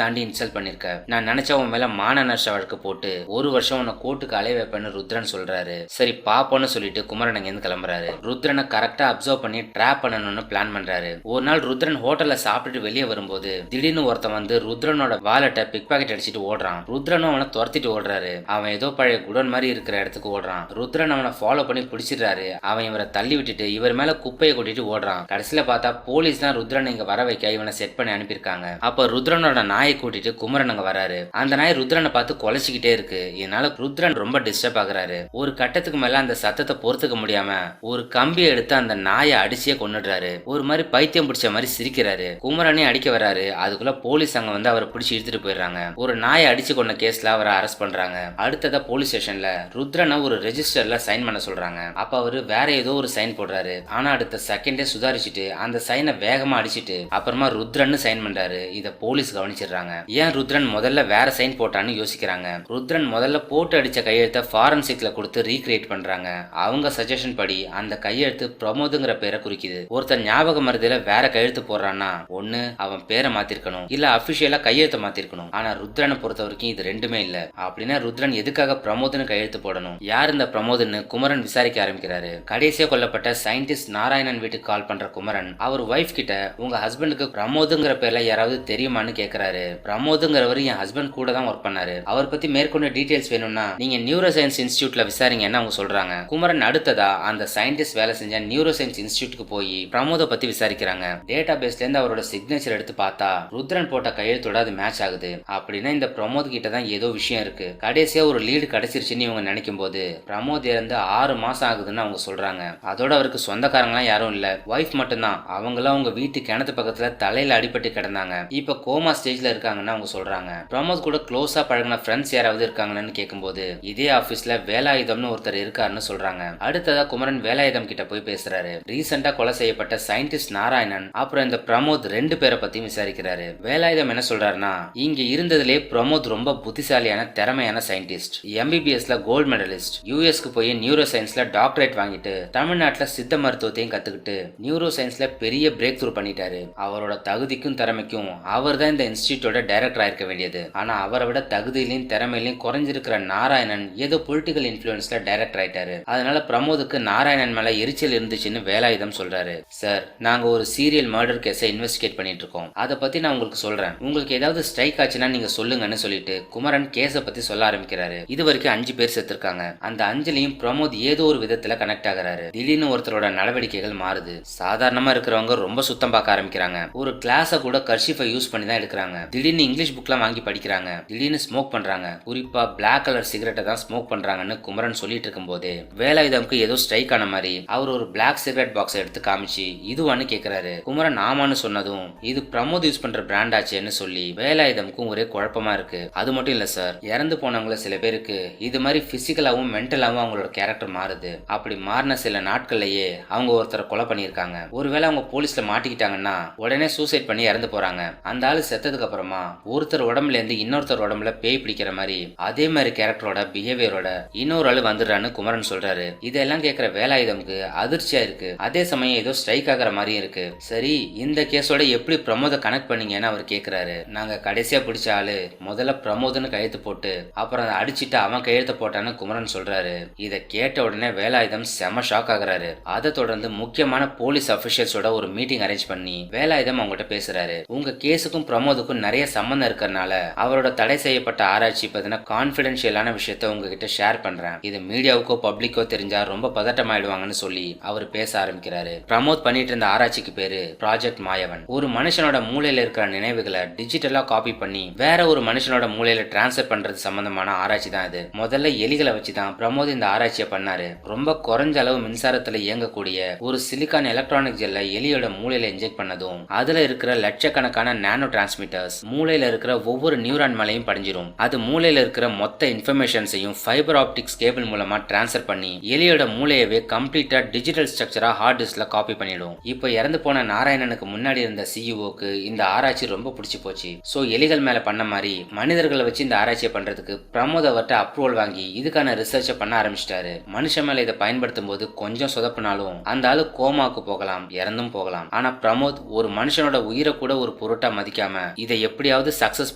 தாண்டி இன்சல்ட் பண்ணிருக்க, நான் நினைச்ச உன் மேல மான நஷ்ட வழக்கு போட்டு 1 வருஷம் உன்னை கோர்ட்டுக்கு அலைய வைப்பேன்னு ருத்ரன் சொல்றாரு. சரி பாப்போன்னு சொல்லிட்டு குமரன் அங்கிருந்து கிளம்புறாரு. ருத்ரனை கரெக்டா அப்சர்வ் பண்ணி ட்ராப் பண்ணணும்னு பிளான் பண்றாரு. ஒரு நாள் ருத்ரன் ஹோட்டல்ல சாப்பிட்டுட்டு வெளியே வரும்போது திடீர்னு ஒருத்தன் வந்து ருத்ரனோட வாலெட்டை பிக் பாக்கெட் அடிச்சிட்டு ஓடுறான். ருத்ரனும் அவனை துரத்திட்டு ஓடுறாரு. அவன் ஏதோ பழைய குடோன் மாதிரி இருக்கிற இடத்துக்கு ஓடுறான். ருத்ரன் அவனை ஃபாலோ பண்ணி பிடிச்சிடுறாரு. அவன் இவரை தள்ளி விட்டுட்டு இவர் மேல குப்பையை கொட்டிட்டு ஓடுறான். கடைசியில பார்த்தா போலீஸ் தான் ருத்ரன் இங்க வர வைக்க இவனை செட் பண்ணி அனுப்பியிருக்காங்க. அப்ப ருத்ரனோட நாயை கூட்டிட்டு குமரன் அங்க வராரு. அந்த நாய் ருத்ரனை பார்த்து கொலைச்சிக்கிட்டே இருக்கு. இதனால ருத்ரன் ரொம்ப டிஸ்டர்ப் ஆகுறாரு. ஒரு கட்டத்துக்கு மேல அந்த சத்தத்தை பொறுத்துக்க முடியாம ஒரு கம்பியை எடுத்து அந்த நாயை அடிச்சே கொன்னுடுறாரு. ஒரு மாதிரி பைத்தியம் பிடிச்ச மாதிரி சிரிக்கிறாரு. குமரனே அடிக்க வராரு. அதுக்குள்ள போலீஸ் அங்க வந்து அவரை பிடிச்சி இழுத்துட்டு போயிடுறாங்க. ஒரு நாயை அடிச்சு கொண்ட கேஸ்ல அவரை அரெஸ்ட் பண்றாங்க. அடுத்ததா போலீஸ் ஸ்டேஷன்ல ருத்ரனை ஒரு ரெஜிஸ்டர்ல சைன் பண்ண சொல்றாங்க. அப்ப அவரு வேற ஏதோ ஒரு சைன் போடுறாரு. ஆனா அடுத்த செகண்டே சுதாரிச்சுட்டு அந்த சைனை வேகமா அடிச்சிட்டு அப்புறமா ருத்ரன் சைன் பண்றாரு. இத போலீஸ் கவனிச்சிடுறாங்க. ஏன் ருத்ரன் முதல்ல வேற சைன் போட்டான்னு யோசிக்கிறாங்க. ருத்ரன் முதல்ல போட்டு அடிச்ச கையெழுத்தை ஃபாரன்சிக்ல கொடுத்து ரீக்ரியேட் பண்றாங்க. அவங்க சஜஷன் படி அந்த கையெழுத்து பிரமோதுங்கிற பேரை குறிக்குது. ஒருத்தர் ஞாபக மருதில வேற கையெழுத்து போடுறான்னா ஒண்ணு அவன் பேரை மாத்திருக்கணும், இல்ல அபிஷியலா கையெழுத்து மாத்திருக்கணும். ஆனா ருத்ரனை பொறுத்த வரைக்கும் இது ரெண்டுமே இல்ல. அப்படின்னா ருத்ரன் எதுக்காக பிரமோதுன்னு கையெழுத்து போடணும்? யார் இந்த பிரமோதுன்னு குமரன் விசாரிக்க ஆரம்பிக்கிறாரு. கடைசியா கொல்லப்பட்ட சயின்டிஸ்ட் நாராயணன் வீட்டுக்கு கால் பண்ற குமரன் அவர் வைஃப் கிட்ட உங்க ஹஸ்பண்டுக்கு பிரமோதுங்கிற பேர்ல யாராவது தெரியுமான்னு கேக்குறாரு. பிரமோதுங்கிறவர் என் ஹஸ்பண்ட் கூட தான் ஒர்க் பண்ணாரு. அவர் பத்தி மேற்கொண்டு டீடைல்ஸ் வேணும்னா நீங்க நியூரோ சயின்ஸ் இன்ஸ்டிடியூட்ல விசாரிங்கன்னு அவங்க சொல்றாங்க. குமரன் அடுத்ததா அந்த சயின்டிஸ்ட் வேலை செஞ்ச நியூரோ சயின்ஸ் இன்ஸ்டிடியூட்க்கு போய் பிரமோத பத்தி விசாரிக்கிறாங்க. டேட்டா பேஸ்ல இருந்து அவரோட சிக்னேச்சர் எடுத்து பார்த்தா ருத்ரன் போட்ட கையெழுத்தோட அது மேட்ச் ஆகுது. அப்படின்னா இந்த பிரமோத் கிட்ட தான் ஏதோ விஷயம் இருக்கு. கடைசியா ஒரு லீடு கிடைச்சிருச்சுன்னு இவங்க நினைக்கும் போது பிரமோத் இறந்து 6 மாசம் ஆகுதுன்னு அவங்க சொல்றாங்க. அதோட அவருக்கு சொந்தக்காரங்களாம் யாரும் இல்ல, வைஃப் மட்டும்தான். அவங்களாம் அவங்க வீட்டு கிணத்து பக்கத்துல தலையில அடிபட்டு கிடந்தாங்க. இப்ப கோமா ஸ்டேஜ்ல இருக்காங்கன்னு அவங்க சொல்றாங்க. பிரமோத் கூட க்ளோஸா பழகின ஃப்ரெண்ட்ஸ் யாராவது இருக்காங்கன்னு கேட்கும்போது இதே ஆபீஸ்ல வேலாயுதம்னு ஒருத்தர் இருக்காருன்னு சொல்றாங்க. அடுத்ததா குமரன் வேலாயுதம் கிட்ட போய் பேசுறாரு. ரீசெண்டா கொலை செய்யப்பட்ட சயின்டிஸ்ட் நாராயணன் அப்புறம் இந்த பிரமோத் 2 பேரை பத்தியும் விசாரிக்கிறாரு. வேலாயுதம் என்ன சொல்றாருன்னா இங்க இருந்ததுலே பிரமோத் ரொம்ப புத்திசாலியான திறமையான சயின்டிஸ்ட், எம்பிபிஎஸ்ல கோல்டு மெடலிஸ்ட், யூஎஸ்க்கு போய் நியூரோ சயின்ஸ்ல டாக்டரேட் வாங்கிட்டு தமிழ்நாட்டுல சித்த மருத்துவத்தையும் கத்துக்கிட்டு நியூரோ சயின்ஸ்ல பெரிய பிரேக் த்ரூ பண்ணிட்டாரு. அவரோட தகுதிக்கும் திறமைக்கும் அவர் தான் இந்த இன்ஸ்டிடியூட்டோட டைரக்டரா இருக்க வேண்டியது. ஆனா அவரை விட தகுதியிலையும் திறமையிலையும் குறைஞ்சிருக்கிற நாராயணன் ஏதோ பொலிட்டிக்கல் இன்ஃபுளுன்ஸ்ல டைரக்டர் ஆயிட்டாரு. அதனால பிரமோதுக்கு நாராயணன் மேல எரிச்சல் இருந்துச்சுன்னு வேலாயுதம் சொல்றாரு. சார், நாங்க ஒரு சீரியல் மர்டர் கேஸை இன்வெஸ்டிகேட் பண்ணிட்டு இருக்கோம். அதை பத்தி நான் உங்களுக்கு சொல்றேன். உங்களுக்கு ஏதாவது ஸ்ட்ரைக் ஆச்சுன்னா நீங்க சொல்லுங்கன்னு சொல்லிட்டு குமரன் கேஸை பத்தி சொல்ல ஆரம்பிக்கிறாரு. இது வரைக்கும் 5 பேர் செத்துருக்காங்க. அந்த 5லயும் பிரமோத் ஏதோ ஒரு விதத்துல கனெக்ட் ஆகிறாரு. திடீர்னு ஒருத்தரோட நடவடிக்கைகள் மாறுது. சாதாரணமா இருக்கிறவங்க ரொம்ப சுத்தம் பார்க்க ஆரம்பிக்கிறாங்க. ஒரு கிளாஸ கூட கர்ஷிஃபை யூஸ் பண்ணி தான் எடுக்கிறாங்க. திடீர்னு இங்கிலீஷ் புக்லாம் வாங்கி படிக்கிறாங்க. திடீர்னு ஸ்மோக் பண்றாங்க. குறிப்பா பிளாக் கலர் சிகரெட்டை தான் ஸ்மோக் பண்றாங்கன்னு குமரன் சொல்லிட்டு இருக்கும் போதே வேலாயுதம்க்கு ஏதோ ஸ்ட்ரைக் ஆன மாதிரி அவர் ஒரு பிளாக் சிகரெட் பாக்ஸ் எடுத்து காமிச்சு இதுவான்னு கேக்குறாரு. குமரன் ஆமான்னு சொன்னதும் இது பிரமோத் யூஸ் பண்ற பிராண்ட் ஆச்சேன்னு சொல்லி வேலாயுதம்க்கும் ஒரே குழப்பமா இருக்கு. அது மட்டும் இல்ல சார், இறந்து போனவங்கள சில பேருக்கு இது மாதிரி பிசிக்கலாவும் மென்டலாவும் அவங்களோட கேரக்டர் மாறுது. அப்படி மாறின சில நாட்கள்லயே அவங்க ஒருத்தரை கொலை பண்ணிருக்காங்க. ஒருவேளை அவங்க போலீஸ்ல மாட்டிக்கிட்டாங்கன்னா உடனே சூசைட் பண்ணி இறந்து போறாங்க. அந்த ஆளு செத்ததுக்கு அப்புறமா ஒருத்தர் உடம்புல இருந்து இன்னொருத்தர் உடம்புல பேய் பிடிக்கிற மாதிரி அதே மாதிரி கேரக்டரோட பிஹேவியரோட இன்னொரு ஆளு வந்துடுறான்னு குமரன் சொல்றாரு. இதெல்லாம் கேட்கிற வேலாயுதம்க்கு அதிர்ச்சியா இருக்கு. அதே சமயம் ஏதோ ஸ்ட்ரைக் ஆகிற மாதிரியும் இருக்கு. சரி, இந்த கேஸோட எப்படி பிரமோத கனெக்ட் பண்ணீங்கன்னு அவர் கேக்குறாரு. நாங்க கடைசியா பிடிச்ச ஆளு முதல்ல பிரமோதன்னு கையெழுத்து போட்டு அப்புறம் அதை அடிச்சுட்டு அவன் கையெழுத்து போட்டான்னு குமரன் சொல்றாரு. இதை கேட்ட உடனே வேலாயுதம் செம ஷாக் ஆகுறாரு. அதை தொடர்ந்து முக்கியமான போலீஸ் அபிஷியல்ஸோட ஒரு மீட்டிங் அரேஞ்ச் பண்ணி வேலாயுதம் அவங்ககிட்ட பேசுறாரு. உங்க கேஸுக்கும் பிரமோதுக்கும் நிறைய சம்பந்தம் இருக்கறனால அவரோட தடை செய்யப்பட்ட ஆராய்ச்சி பத்தின கான்பிடென்ஷியலான விஷயத்த உங்ககிட்ட ஷேர் பண்றேன். இது மீடியாவுக்கோ பப்ளிக்கோ தெரிஞ்சா ரொம்ப பதட்டமாயிடுவாங்கன்னு சொல்லி அவர் பேச ஆரம்பிக்கிறாரு. பிரமோத் பண்ணிட்டு இருந்த ஆராய்ச்சிக்கு பேரு ப்ராஜெக்ட் மாயவன். ஒரு மனுஷனோட மூளையில இருக்கிற நினைவுகளை டிஜிட்டலா காப்பி பண்ணி வேற ஒரு மனுஷனோட மூளையில டிரான்ஸ்ஃபர் பண்றது சம்பந்தமான ஆராய்ச்சி தான் இது. முதல்ல எலிகளை வச்சுதான் பிரமோத் இந்த ஆராய்ச்சியை பண்ணாரு. ரொம்ப குறைஞ்ச அளவு மின்சாரத்துல இயங்கக்கூடிய ஒரு சிலிக்கான் எலக்ட்ரானிக் ஜெல்ல எலியோட மூளையில இன்ஜெக்ட் பண்ணதும் அதுல இருக்கிற லட்சக்கணக்கான நானோ டிரான்ஸ்மிட்டர்ஸ் மூளையில இருக்கிற ஒவ்வொரு நியூரான் மேலையும் படிஞ்சிரும். அது மூளையில இருக்கிற மொத்த இன்ஃபர்மேஷன்ஸையும் ஃபைபர் ஆப்டிக்ஸ் கேபிள் மூலமா டிரான்ஸ்ஃபர் பண்ணி எலியோட மூளையவே கம்ப்ளீட்டா டிஜிட்டல் ஸ்ட்ரக்சரா ஹார்ட் டிஸ்க்ல காப்பி பண்ணிடும். இப்போ இறந்து போன நாராயணனுக்கு முன்னாடி இருந்த சிஇஓக்கு இந்த ஆராய்ச்சி ரொம்ப பிடிச்சி போச்சு. சோ எலிகள் மேல பண்ண மாதிரி மனிதர்களை வச்சு இந்த ஆராய்ச்சியை பண்றதுக்கு பிரமோத் அவர்கிட்ட அப்ரூவல் வாங்கி இதுக்கான ரிசர்ச்சை பண்ண ஆரம்பிச்சிட்டாரு. மனுஷன் மேல இதை பயன்படுத்தும் போது கொஞ்சம் சொதப்பினாலும் அந்த ஆளு கோமாவுக்கு போகலாம், இறந்தும் போகலாம். ஆனா பிரமோத் ஒரு மனுஷனோட மனுஷனோட உயிரை கூட ஒரு பொருட்டா மதிக்காம இதை எப்படியாவது சக்சஸ்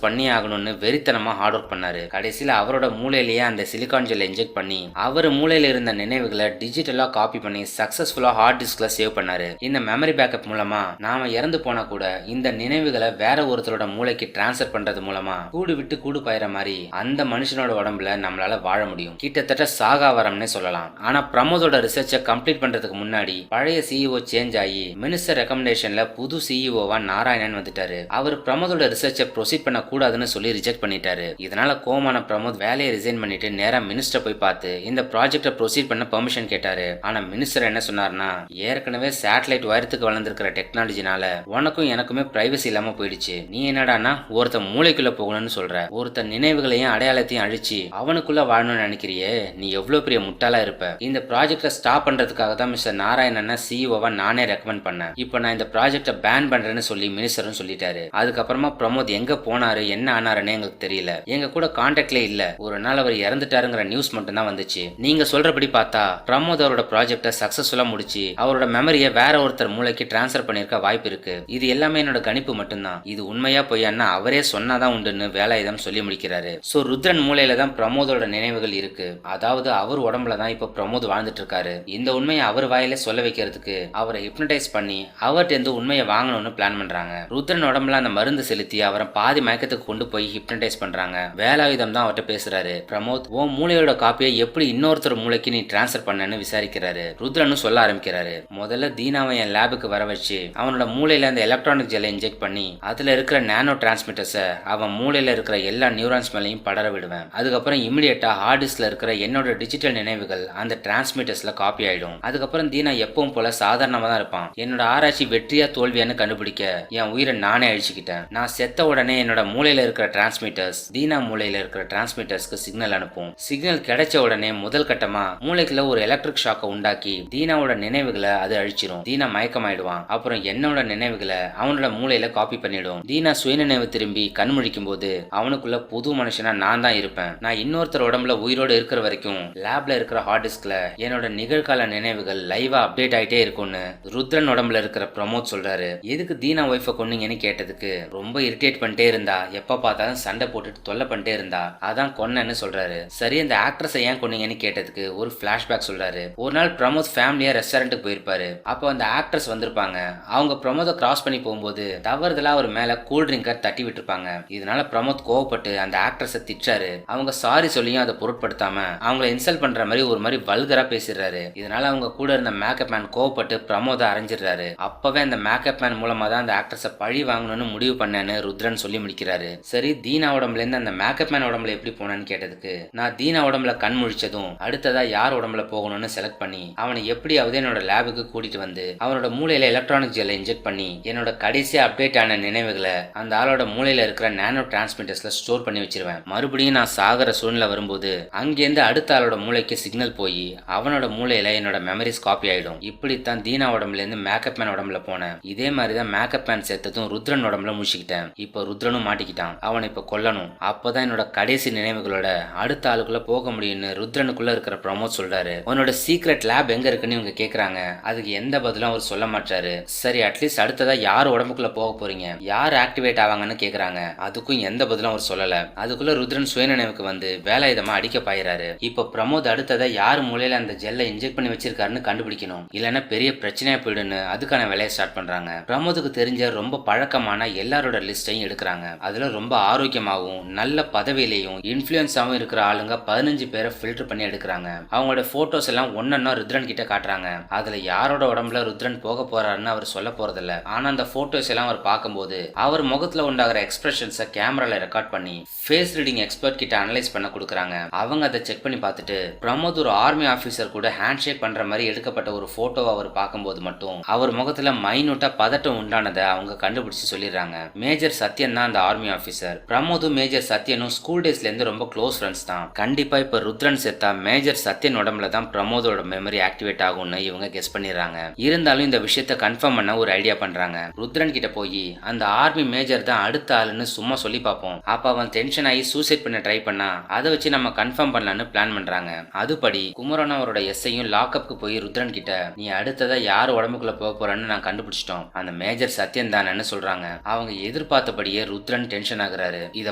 பண்ணி ஆகணும்னு வெறித்தனமா ஹார்ட் ஒர்க் பண்ணாரு. கடைசியில அவரோட மூளையிலேயே அந்த சிலிகான் ஜெல் இன்ஜெக்ட் பண்ணி அவர் மூளையில இருந்த நினைவுகளை டிஜிட்டலா காப்பி பண்ணி சக்சஸ்ஃபுல்லா ஹார்ட் டிஸ்க்ல சேவ் பண்ணாரு. இந்த மெமரி பேக்கப் மூலமா நாம இறந்து போனா கூட இந்த நினைவுகளை வேற ஒருத்தரோட மூளைக்கு டிரான்ஸ்ஃபர் பண்றது மூலமா கூடு விட்டு கூடு பாயிற மாதிரி அந்த மனுஷனோட உடம்புல நம்மளால வாழ முடியும். கிட்டத்தட்ட சாகா வரம்னே சொல்லலாம். ஆனா பிரமோதோட ரிசர்ச்சை கம்ப்ளீட் பண்றதுக்கு முன்னாடி பழைய சிஇஓ சேஞ்ச் ஆகி மினிஸ்டர் ரெக்கமெண்டேஷன்ல புது சிஇஓவா நாராயணன் வந்துட்டாரு. அவர் பிரமோதோட ரிசர்ச்சை ப்ரொசீட் பண்ண கூடாதுன்னு சொல்லி ரிஜெக்ட் பண்ணிட்டாரு. இதனால கோமான பிரமோத் வேலையை ரிசைன் பண்ணிட்டு நேரா மினிஸ்டர் போய் பார்த்து இந்த ப்ராஜெக்டை ப்ரொசீட் பண்ண பெர்மிஷன் கேட்டாரு. ஆனா மினிஸ்டர் என்ன சொன்னார்னா, ஏற்கனவே சேட்டலைட் உயரத்துக்கு வளர்ந்துருக்கிற டெக்னாலஜினால உனக்கும் எனக்குமே பிரைவசி இல்லாம போயிடுச்சு. நீ என்னடானா ஒருத்த மூளைக்குள்ள போகணும்னு சொல்ற, ஒருத்த நினைவுகளையும் அடையாளத்தையும் அழிச்சு அவனுக்குள்ள வாழணும்னு நினைக்கிறியே, நீ எவ்வளவு பெரிய முட்டாளா இருப்ப. இந்த ப்ராஜெக்டை ஸ்டாப் பண்றதுக்காக தான் மிஸ்டர் நாராயணன் சிஇஓவா நானே ரெக்கமெண்ட் பண்ணேன். இப்போ நான் இந்த ப்ராஜெக்டை பேன் பண்றேன்னு சொல்லி மினிஸ்டரும் சொல்லிட்டாரு. அதுக்கப்புறமா பிரமோத் எங்க போனாரு என்ன ஆனாருன்னு எங்களுக்கு தெரியல. எங்க கூட கான்டாக்ட்ல இல்ல. ஒரு நாள் அவர் இறந்துட்டாருங்கிற நியூஸ் மட்டும் தான் வந்துச்சு. நீங்க சொல்றபடி பார்த்தா பிரமோத் அவரோட ப்ராஜெக்டை சக்சஸ்ஃபுல்லா முடிச்சு அவரோட மெமரியை வேற ஒருத்தர் மூளைக்கு டிரான்ஸ்ஃபர் பண்ணிருக்க வாய்ப்பு இருக்கு. இது எல்லாமே என்னோட கணிப்பு மட்டும்தான். இது உண்மையா பொய்யான்னா அவரே சொன்னாதான் உண்டுன்னு வேலாயுதம் சொல்லி முடிக்கிறாரு. சோ ருத்ரன் மூளையில தான் பிரமோதோட நினைவுகள் இருக்கு. அதாவது அவர் உடம்புல தான் இப்ப பிரமோத் வாழ்ந்துட்டு இருக்காரு. இந்த உண்மையை அவர் வாயில சொல்ல வைக்கிறதுக்கு அவரை ஹிப்னடைஸ் பண்ணி அவர்கிட்ட உண்மையை வாங்கணும்னு பிளான் பண்றாங்க. ருத்ரன் உடம்புல அந்த மருந்து செலுத்தி அவரை பாதி மயக்கத்துக்கு கொண்டு போய் ஹிப்னடைஸ் பண்றாங்க. வேலாயுதம் தான் அவர்கிட்ட பேசுறாரு. பிரமோத் உன் மூளையோட காப்பியை எப்படி இன்னொருத்தர் மூளைக்கு நீ டிரான்ஸ்ஃபர் பண்ணன்னு விசாரிக்கிறாரு. ருத்ரனும் சொல்ல ஆரம்பிக்கிறாரு. முதல்ல தீனாவை என் லேபுக்கு வர வச்சு அவனோட மூளையில அந்த எலக்ட்ரானிக் ஜெல்லை இன்ஜெக்ட் பண்ணி அதுல இருக்கிற நானோ டிரான்ஸ்மிட்டர்ஸை அவன் மூளையில இருக்கிற எல்லா நியூரான்ஸ் மேலையும் படர விடுவேன். அதுக்கப்புறம் இமிடியேட்டா ஹார்ட் டிஸ்க்ல இருக்கிற என்னோட டிஜிட்டல் நினைவுகள் அந்த டிரான்ஸ்மிட்டர்ஸ்ல காப்பி ஆயிடும். அதுக்கப்புறம் தீனா எப்பவும் போல சாதாரணமா தான் இருப்பான். என்னோட ஆராய்ச்சி வெற்றியா தோல்வியான்னு கண்டுபிடிக்க என் உயிரை நானே அழிச்சுக்கிட்டேன். நான் செத்த உடனே என்னோட மூளையில இருக்கிற டிரான்ஸ்மிட்டர்ஸ் தீனா மூளையில இருக்கிற டிரான்ஸ்மிட்டர்ஸ்க்கு சிக்னல் அனுப்பும். சிக்னல் கிடைச்ச உடனே முதல் கட்டமா மூளைக்குள்ள ஒரு எலக்ட்ரிக் ஷாக்கை உண்டாக்கி தீனாவோட நினைவுகளை அது அழிச்சிடும். தீனா மயக்கமாயிடுவான். அப்புறம் என்னோட நினைவுகளை அவனோட மூளையில காப்பி பண்ணிடும். தீனா சுயநினைவு திரும்பி கண் முழிக்கும் போது அவனுக்குள்ள புது மனுஷனா நான் தான் இருப்பேன். நான் இன்னொருத்தர் உடம்புல உயிரோடு இருக்கிற வரைக்கும் லேப்ல இருக்கிற ஹார்ட் டிஸ்க்ல என்னோட நிகழ்கால நினைவுகள் லைவா அப்டேட் ஆயிட்டே இருக்கும்னு ருத்ரன் உடம்புல இருக்கிற பிரமோத் சொல்றாரு. எதுக்கு தீனா ஒய்ஃபை கொன்னீங்கன்னு கேட்டதுக்கு ரொம்ப இரிட்டேட் பண்ணிட்டே இருந்தா, எப்ப பார்த்தாலும் சண்டை போட்டுட்டு தொல்லை பண்ணிட்டே இருந்தா, அதான் கொன்னன்னு சொல்றாரு. சரி அந்த ஆக்ட்ரஸை ஏன் கொன்னீங்கன்னு கேட்டதுக்கு ஒரு பிளாஷ்பேக் சொல்றாரு. ஒரு நாள் பிரமோத் ஃபேமிலியா ரெஸ்டாரண்ட்டுக்கு போயிருப்பாரு. அப்போ அந்த ஆக்ட்ரஸ் வந்திருப்பாங்க. அவங்க பிரமோத கிராஸ் பண்ணி போகும்போது தவறுதலா அவர் மேல கூல் ட்ரிங்கை தட்டி விட்டுருப்பாங்க. இதனால பிரமோத் கோவப்பட்டு அந்த ஆக்ட்ரஸை திட்டாரு. அவங்க சாரி சொல்லியும் அதை பொருட்படுத்தாம அவங்களை இன்சல்ட் பண்ற மாதிரி ஒரு மாதிரி வல்கரா பேசிடுறாரு. இதனால அவங்க கூட இருந்த மேக்கப் மேன் கோவப்பட்டு பிரமோத அரைஞ்சிடுறாரு. அப்பவே அந்த மேக்கப் மேன் மூலமா தான் அந்த ஆக்ட்ரஸை பழி வாங்கணும்னு முடிவு பண்ணேன்னு ருத்ரன் சொல்லி முடிக்கிறாரு. சரி தீனா உடம்புல இருந்து அந்த மேக்கப் மேன் உடம்புல எப்படி போனேன்னு கேட்டதுக்கு, நான் தீனா உடம்புல கண் முழிச்சதும் அடுத்ததா யார் உடம்புல போகணும்னு செலக்ட் பண்ணி அவனை எப்படியாவது என்னோட லேபுக்கு கூட்டிட்டு வந்து அவனோட மூளையில எலக்ட்ரானிக் ஜெல்லை இன்ஜெக்ட் பண்ணி என்னோட கடைசியா அப்டேட் ஆன நினைவுகளை அந்த ஆளோட மூளையில இருக்கிற நானோ டிரான்ஸ்மிட்டர்ஸ்ல ஸ்டோர் பண்ணி வச்சிருவேன். மறுபடியும் நான் சாகர சூழ்நிலை வரும்போது அங்கேருந்து அடுத்த ஆளோட மூளைக்கு சிக்னல் போய் அவனோட மூளையில என்னோட மெமரிஸ் காப்பி ஆயிடும். இப்படித்தான் தீனா உடம்புல இருந்து மேக்கப் மேன் உடம்புல போனேன். இதே மாதிரிதான் மேக்கப் மேன் சேர்த்ததும் ருத்ரன் உடம்புல முடிச்சுக்கிட்டேன். இப்போ ருத்ரனும் மாட்டிக்கிட்டான். அவனை இப்ப கொல்லணும். அப்பதான் என்னோட கடைசி நினைவுகளோட அடுத்த ஆளுக்குள்ள போக முடியும்னு ருத்ரனுக்குள்ள இருக்கிற பிரமோத் சொல்றாரு. உன்னோட சீக்ரெட் லேப் எங்க இருக்குன்னு இவங்க கேக்குறாங்க. அதுக்கு எந்த பதிலும் அவர் சொல்ல மாட்டாரு. சரி அட்லீஸ்ட் அடுத்ததா யார் உடம்புக்குள்ள போக போறீங்க, யார் ஆக்டிவேட் ஆவாங்கன்னு கேக்குறாங்க. அதுக்கும் எந்த பதிலும் அவர் சொல்லல. அதுக்குள்ள ருத்ரன் சுயநினைவுக்கு வந்து வேலாயுதமா அடிக்க பாயிறாரு. இப்ப பிரமோத் அடுத்ததா யார் மூலையில அந்த ஜெல்லை இன்ஜெக்ட் பண்ணி வச்சிருக்காருன்னு கண்டுபிடிக்கணும். இல்லன்னா பெரிய பிரச்சனையா போயிடுன்னு அதுக்கான வேலையை ஸ்டார்ட் பண்றாங்க. பிரமோதுக்கு தெரிஞ்ச ரொம்ப பழக்கமான எல்லாரோட லிஸ்டையும் எடுக்கிறாங்க. அதுல ரொம்ப ஆரோக்கியமாகவும் நல்ல பதவியிலையும் இன்ஃபுளுன்ஸாவும் இருக்கிற ஆளுங்க 15 பேரை ஃபில்டர் பண்ணி எடுக்கிறாங்க. அவங்களோட போட்டோஸ் எல்லாம் ஒன்னொன்னா ருத்ரன் கிட்ட காட்டுறாங்க. அதுல யாரோட உடம்புல ருத்ரன் போக போறாருன்னு அவர் சொல்ல போறதில்ல. ஆனா அந்த போட்டோஸ் எல்லாம் அவர் பார்க்கும்போது அவர் முகத்துல உண்டாகிற எக்ஸ்பிரஷன்ஸை கேமரால ரெக்கார்ட் பண்ணி ஃபேஸ் ரீடிங் எக்ஸ்பர்ட் கிட்ட அனலைஸ் பண்ண கொடுக்குறாங்க. அவங்க அதை செக் பண்ணி பார்த்துட்டு பிரமோத் ஒரு ஆர்மி ஆபீசர் கூட ஹேண்ட் ஷேக் பண்ற மாதிரி எடுக்கப்பட்ட ஒரு போட்டோவை அவர் பார்க்கும்போது மட்டும் அவர் முகத்துல மைனூட்டா பதட்டம் உண்டானதை அவங்க கண்டுபிடிச்சு சொல்லிடுறாங்க. மேஜர் சத்யன் தான் அந்த ஆர்மி ஆபீசர். பிரமோதும் மேஜர் சத்யனும் ஸ்கூல் டேஸ்ல இருந்து ரொம்ப க்ளோஸ் ஃப்ரெண்ட்ஸ் தான். கண்டிப்பா இப்ப ருத்ரன் செத்தா மேஜர் சத்யன் உடம்புல தான் பிரமோதோட மெமரி ஆக்டிவேட் ஆகும்னு இவங்க கெஸ் பண்ணிடுறாங்க. இருந்தாலும் இந்த விஷயத்தை கன்ஃபார்ம் பண்ண ஒரு ஐடியா பண்றாங்க. ருத்ரன் கிட்ட போய் அந்த ஆர்மி மேஜர் தான் அடுத்த ஆளுன்னு சும்மா சொல்லி பார்ப்போம். அப்ப அவன் டென்ஷன் ஆகி சூசைட் பண்ண ட்ரை பண்ணா அதை வச்சு நம்ம கன்ஃபார்ம் பண்ணலான்னு பிளான் பண்றாங்க. அதுபடி குமரன் அவரோட எஸ்ஐயும் லாக்அப்க்கு போய் ருத்ரன் கிட்ட, நீ அடுத்ததா யார் உடம்புக்குள்ள போக போறன்னு நான் கண்டுபிடிச்சிட்டோம். அந்த மேஜர் மேஜர் சத்யன் தானேன்னு சொல்றாங்க. அவங்க எதிர்பார்த்தபடியே ருத்ரன் டென்ஷன் ஆகுறாரு. இத